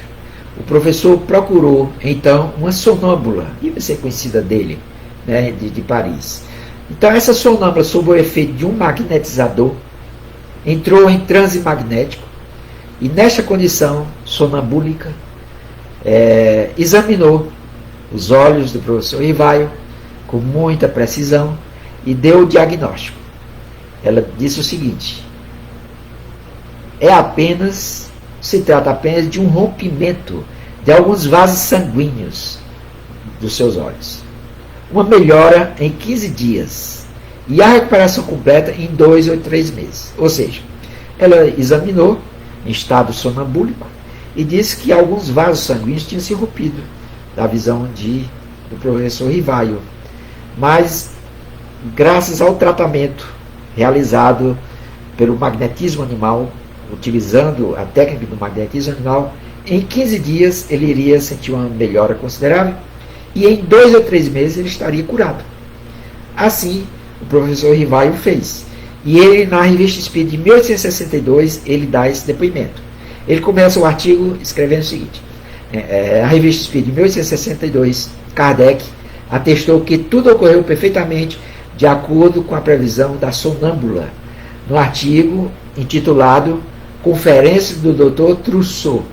o professor procurou, então, uma sonâmbula, devia ser conhecida dele, né, de Paris. Então, essa sonâmbula, sob o efeito de um magnetizador, entrou em transe magnético e, nesta condição sonambúlica, examinou os olhos do professor Rivaio com muita precisão e deu o diagnóstico. Ela disse o seguinte: se trata apenas de um rompimento de alguns vasos sanguíneos dos seus olhos. Uma melhora em 15 dias e a recuperação completa em 2 ou 3 meses. Ou seja, ela examinou em estado sonambúlico e disse que alguns vasos sanguíneos tinham se rompido da visão do professor Rivaio. Mas, graças ao tratamento realizado pelo magnetismo animal, utilizando a técnica do magnetismo animal, em 15 dias ele iria sentir uma melhora considerável e em 2 ou 3 meses ele estaria curado. Assim, o professor Rivaio fez. E ele, na Revista Espírita de 1862, ele dá esse depoimento. Ele começa o artigo escrevendo o seguinte: a Revista Espírita de 1862, Kardec atestou que tudo ocorreu perfeitamente de acordo com a previsão da sonâmbula, no artigo intitulado Conferência do Dr. Trousseau,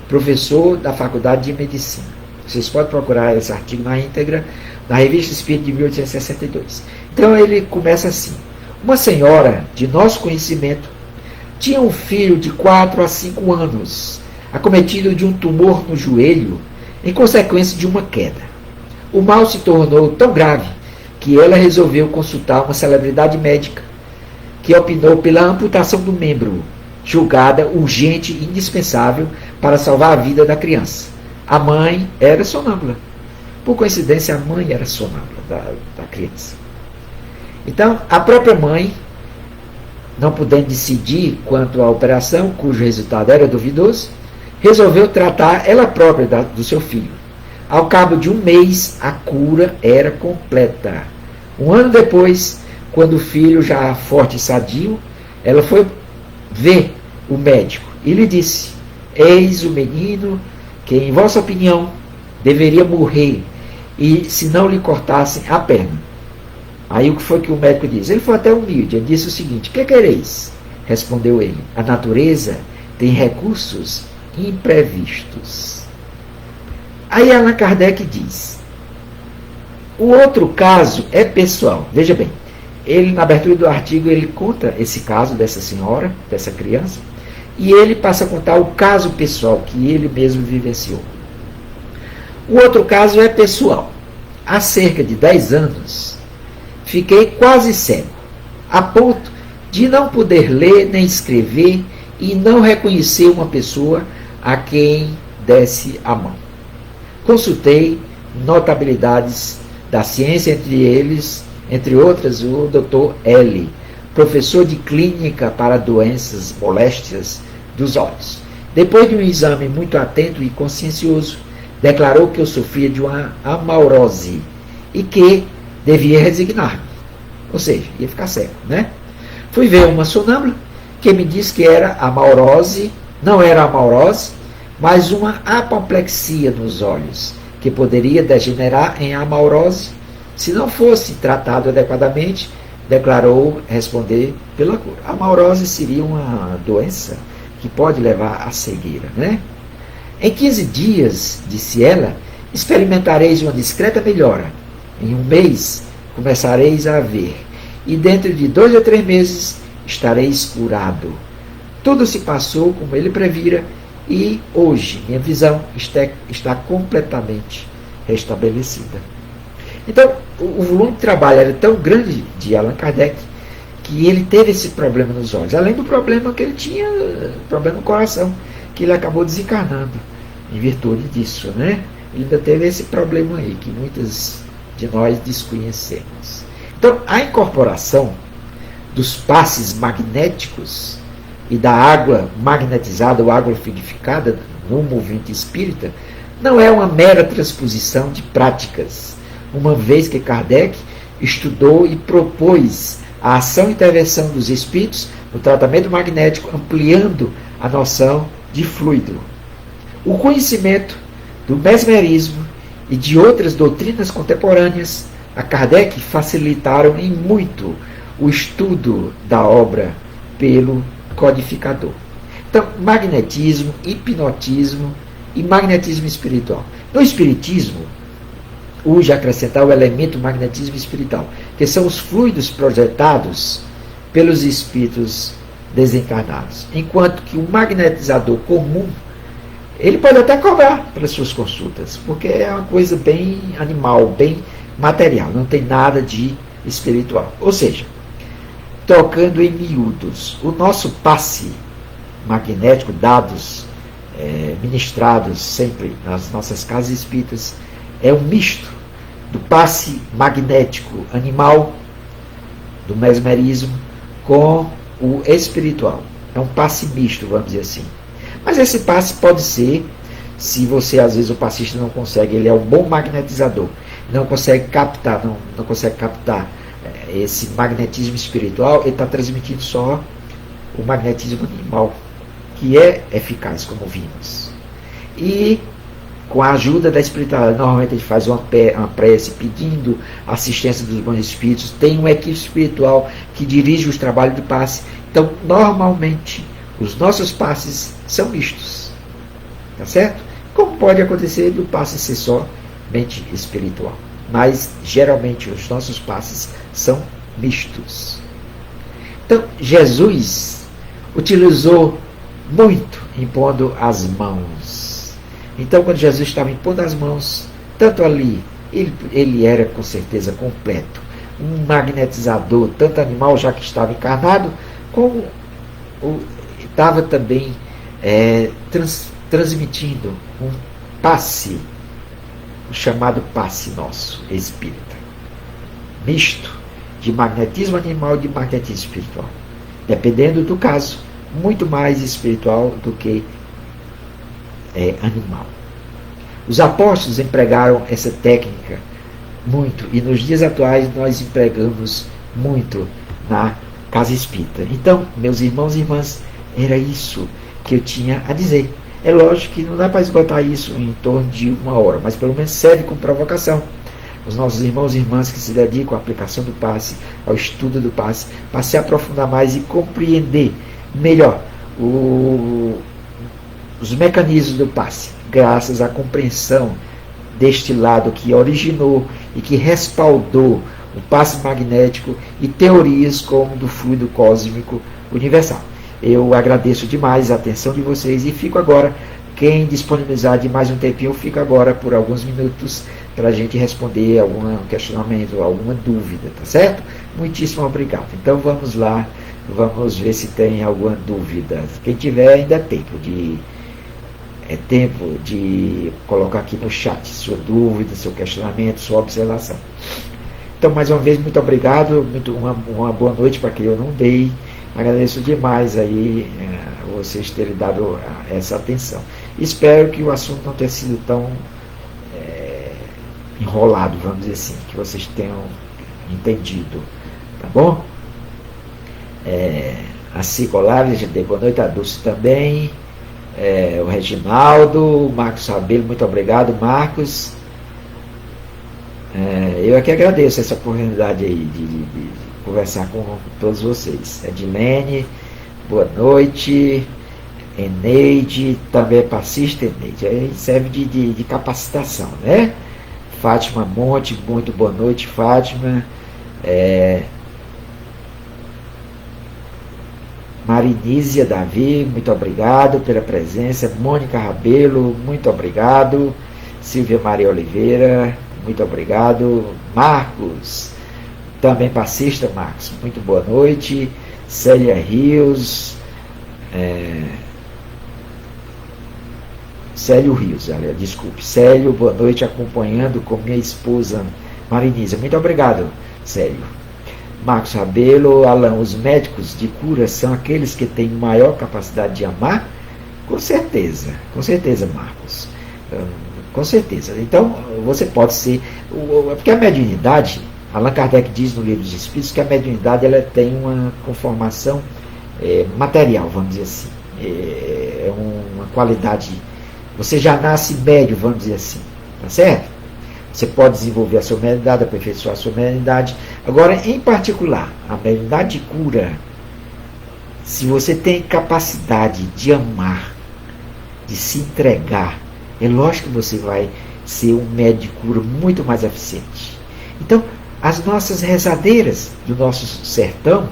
professor da Faculdade de Medicina. Vocês podem procurar esse artigo na íntegra na Revista Espírita de 1862. Então ele começa assim: uma senhora de nosso conhecimento tinha um filho de 4 a 5 anos, acometido de um tumor no joelho em consequência de uma queda. O mal se tornou tão grave que ela resolveu consultar uma celebridade médica que opinou pela amputação do membro, julgada urgente e indispensável para salvar a vida da criança. A mãe era sonâmbula. Por coincidência, a mãe era sonâmbula da criança. Então, a própria mãe, não podendo decidir quanto à operação, cujo resultado era duvidoso, resolveu tratar ela própria do seu filho. Ao cabo de um mês, a cura era completa. Um ano depois, quando o filho já forte e sadio, ela foi ver o médico e lhe disse: eis o menino que, em vossa opinião, deveria morrer, e se não lhe cortassem a perna. Aí o que foi que o médico disse? Ele foi até humilde, ele disse o seguinte: que quereis? Respondeu ele: a natureza tem recursos imprevistos. Aí Allan Kardec diz: o outro caso é pessoal. Veja bem, ele, na abertura do artigo, ele conta esse caso dessa senhora, dessa criança, e ele passa a contar o caso pessoal que ele mesmo vivenciou. O outro caso é pessoal. Há cerca de 10 anos, fiquei quase cego, a ponto de não poder ler nem escrever e não reconhecer uma pessoa a quem desse a mão. Consultei notabilidades da ciência, entre outras, o Dr. L., professor de clínica para doenças moléstias dos olhos. Depois de um exame muito atento e consciencioso, declarou que eu sofria de uma amaurose e que devia resignar-me. Ou seja, ia ficar cego, né? Fui ver uma sonâmbula que me disse que era amaurose, não era amaurose, mas uma apoplexia nos olhos, que poderia degenerar em amaurose se não fosse tratado adequadamente. Declarou responder pela cura. A amaurose seria uma doença que pode levar à cegueira, né? Em 15 dias, disse ela, experimentareis uma discreta melhora. Em um mês, começareis a ver. E dentro de 2 a 3 meses, estareis curado. Tudo se passou como ele previra, e hoje minha visão está completamente restabelecida. Então, o volume de trabalho era tão grande de Allan Kardec que ele teve esse problema nos olhos, além do problema que ele tinha, problema no coração, que ele acabou desencarnando em virtude disso, né? Ele ainda teve esse problema aí, que muitos de nós desconhecemos. Então, a incorporação dos passes magnéticos e da água magnetizada ou água fluidificada no movimento espírita não é uma mera transposição de práticas, uma vez que Kardec estudou e propôs a ação e intervenção dos espíritos no tratamento magnético, ampliando a noção de fluido. O conhecimento do mesmerismo e de outras doutrinas contemporâneas a Kardec facilitaram em muito o estudo da obra pelo codificador. Então, magnetismo, hipnotismo e magnetismo espiritual. No espiritismo, urge acrescentar o elemento magnetismo espiritual, que são os fluidos projetados pelos espíritos desencarnados. Enquanto que o magnetizador comum, ele pode até cobrar pelas suas consultas, porque é uma coisa bem animal, bem material, não tem nada de espiritual. Ou seja, tocando em miúdos, o nosso passe magnético, dados, ministrados sempre nas nossas casas espíritas, é um misto do passe magnético animal, do mesmerismo, com o espiritual. É um passe misto, vamos dizer assim. Mas esse passe pode ser, se você, às vezes, o passista não consegue, ele é um bom magnetizador, não consegue captar, não consegue captar esse magnetismo espiritual, ele está transmitindo só o magnetismo animal, que é eficaz, como vimos. E com a ajuda da espiritualidade, normalmente a gente faz uma prece pedindo assistência dos bons espíritos, tem uma equipe espiritual que dirige os trabalhos de passe. Então, normalmente, os nossos passes são mistos. Tá certo? Como pode acontecer do passe ser somente espiritual. Mas, geralmente, os nossos passes são mistos. Então, Jesus utilizou muito impondo as mãos. Então, quando Jesus estava impondo as mãos, tanto ali, ele era com certeza completo. Um magnetizador, tanto animal já que estava encarnado, como estava também transmitindo um passe, o chamado passe nosso, espírita. Misto de magnetismo animal e de magnetismo espiritual. Dependendo do caso, muito mais espiritual do que animal. Os apóstolos empregaram essa técnica muito, e nos dias atuais nós empregamos muito na casa espírita. Então, meus irmãos e irmãs, era isso que eu tinha a dizer. É lógico que não dá para esgotar isso em torno de 1 hora, mas pelo menos serve como provocação. Os nossos irmãos e irmãs que se dedicam à aplicação do passe, ao estudo do passe, para se aprofundar mais e compreender melhor os mecanismos do passe, graças à compreensão deste lado que originou e que respaldou o passe magnético e teorias como do fluido cósmico universal. Eu agradeço demais a atenção de vocês e fico agora, quem disponibilizar de mais um tempinho, eu fico agora por alguns minutos para a gente responder algum questionamento, alguma dúvida, tá certo? Muitíssimo obrigado. Então vamos lá, vamos ver se tem alguma dúvida. Quem tiver ainda é tempo de colocar aqui no chat sua dúvida, seu questionamento, sua observação. Então, mais uma vez, muito obrigado, uma boa noite para quem eu não dei. Agradeço demais aí vocês terem dado essa atenção. Espero que o assunto não tenha sido tão enrolado, vamos dizer assim, que vocês tenham entendido, tá bom? A Cico Olaves, já dei boa noite, a Dulce também, o Reginaldo, o Marcos Rabelo, muito obrigado, Marcos. Eu aqui agradeço essa oportunidade aí de conversar com todos vocês. Edilene, boa noite. Eneide, também é passista, Eneide. Aí serve de capacitação, né? Fátima Monte, muito boa noite, Fátima. Marinísia Davi, muito obrigado pela presença. Mônica Rabelo, muito obrigado. Silvia Maria Oliveira, muito obrigado. Marcos, também passista, Marcos, muito boa noite. Célia Rios, Célio Rios, desculpe. Célio, boa noite, acompanhando com minha esposa Marinísia. Muito obrigado, Célio. Marcos Rabelo, Alan, os médicos de cura são aqueles que têm maior capacidade de amar? Com certeza, Marcos. Com certeza. Então, você pode ser... Porque a mediunidade, Allan Kardec diz no Livro dos Espíritos que a mediunidade ela tem uma conformação material, vamos dizer assim. É uma qualidade... Você já nasce médio, vamos dizer assim. Tá certo? Você pode desenvolver a sua mediunidade, aperfeiçoar a sua mediunidade. Agora, em particular, a mediunidade de cura, se você tem capacidade de amar, de se entregar, é lógico que você vai ser um médium de cura muito mais eficiente. Então, as nossas rezadeiras do nosso sertão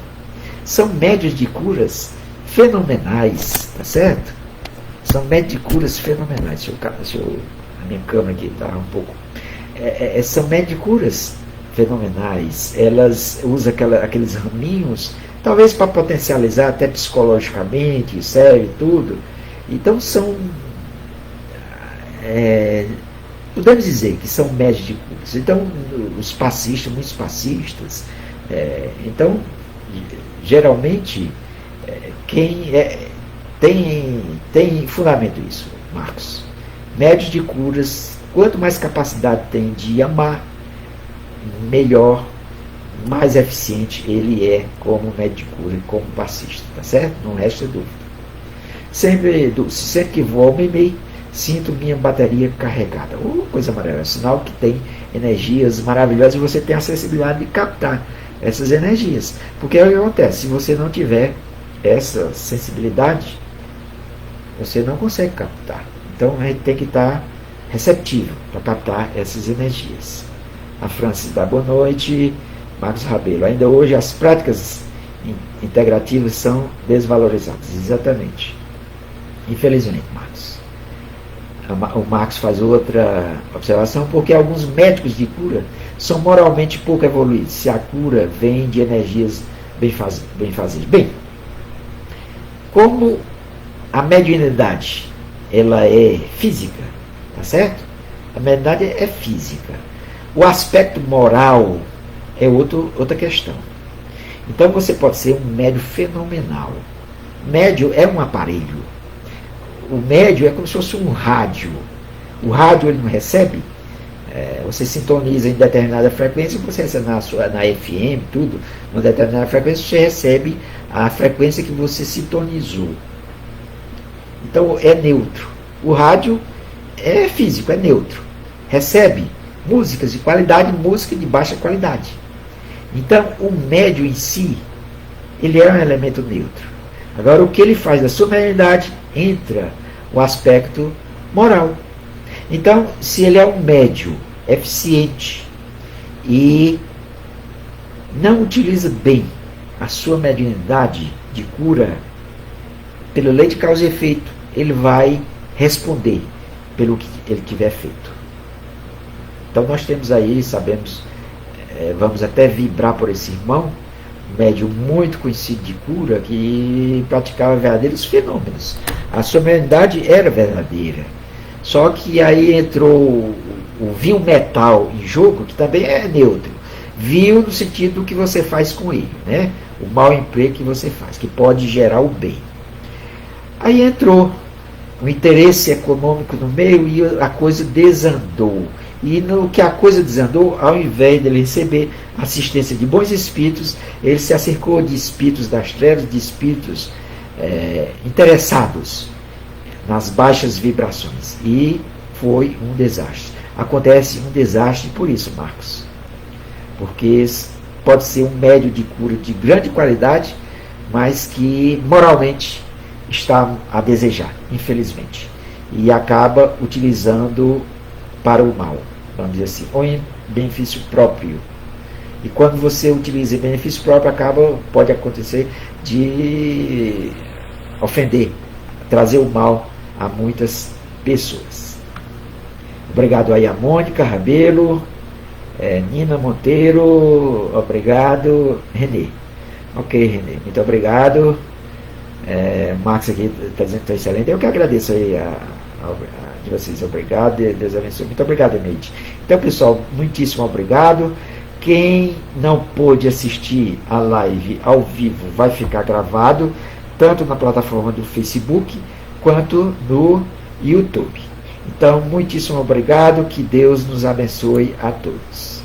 são médios de curas fenomenais, tá certo? São médios de curas fenomenais. A minha câmera aqui está um pouco... são médios de curas fenomenais. Elas usam aqueles raminhos, talvez para potencializar até psicologicamente, o cérebro e tudo. Então são... podemos dizer que são médios de curas. Então, os passistas, muitos passistas, então, geralmente, quem tem fundamento isso, Marcos. Médios de curas, quanto mais capacidade tem de amar, melhor, mais eficiente ele é como médio de cura, como passista, tá certo? Não resta dúvida. Sempre que vou ao Memei, sinto minha bateria carregada. Coisa maravilhosa, sinal que tem energias maravilhosas e você tem a sensibilidade de captar essas energias. Porque é o que acontece, se você não tiver essa sensibilidade, você não consegue captar. Então a gente tem que estar receptivo para captar essas energias. A Francis dá boa noite. Marcos Rabelo, ainda hoje as práticas integrativas são desvalorizadas. Exatamente. Infelizmente, Marcos. O Marcos faz outra observação, porque alguns médicos de cura são moralmente pouco evoluídos, se a cura vem de energias benfazejas. Bem, como a mediunidade ela é física, tá certo? A mediunidade é física. O aspecto moral é outra questão. Então você pode ser um médium fenomenal. Médium é um aparelho. O médium é como se fosse um rádio. O rádio ele não recebe. Você sintoniza em determinada frequência, você recebe na FM, tudo, numa determinada frequência, você recebe a frequência que você sintonizou. Então é neutro. O rádio é físico, é neutro. Recebe músicas de qualidade e música de baixa qualidade. Então o médio em si, ele é um elemento neutro. Agora o que ele faz da sua mediunidade, entra o aspecto moral. Então, se ele é um médio eficiente e não utiliza bem a sua mediunidade de cura, pela lei de causa e efeito, ele vai responder pelo que ele tiver feito. Então nós temos aí, sabemos, vamos até vibrar por esse irmão, um médium muito conhecido de cura, que praticava verdadeiros fenômenos. A sua mediunidade era verdadeira. Só que aí entrou o vil metal em jogo, que também é neutro. Vil no sentido do que você faz com ele, né? O mau emprego que você faz, que pode gerar o bem. Aí entrou o interesse econômico no meio e a coisa desandou. E no que a coisa desandou, ao invés dele receber assistência de bons espíritos, ele se acercou de espíritos das trevas, de espíritos interessados nas baixas vibrações. E foi um desastre. Acontece um desastre por isso, Marcos. Porque pode ser um médio de cura de grande qualidade, mas que moralmente está a desejar, infelizmente. E acaba utilizando para o mal, vamos dizer assim, ou em benefício próprio. E quando você utiliza em benefício próprio, pode acontecer de ofender, trazer o mal a muitas pessoas. Obrigado aí a Mônica Rabelo, Nina Monteiro, obrigado, Renê. Ok, Renê, muito obrigado. Marcos aqui está dizendo que está excelente. Eu que agradeço aí de vocês, obrigado, Deus abençoe. Muito obrigado, Emeide. Então, pessoal, muitíssimo obrigado. Quem não pôde assistir a live ao vivo vai ficar gravado, tanto na plataforma do Facebook quanto no YouTube. Então, muitíssimo obrigado, que Deus nos abençoe a todos.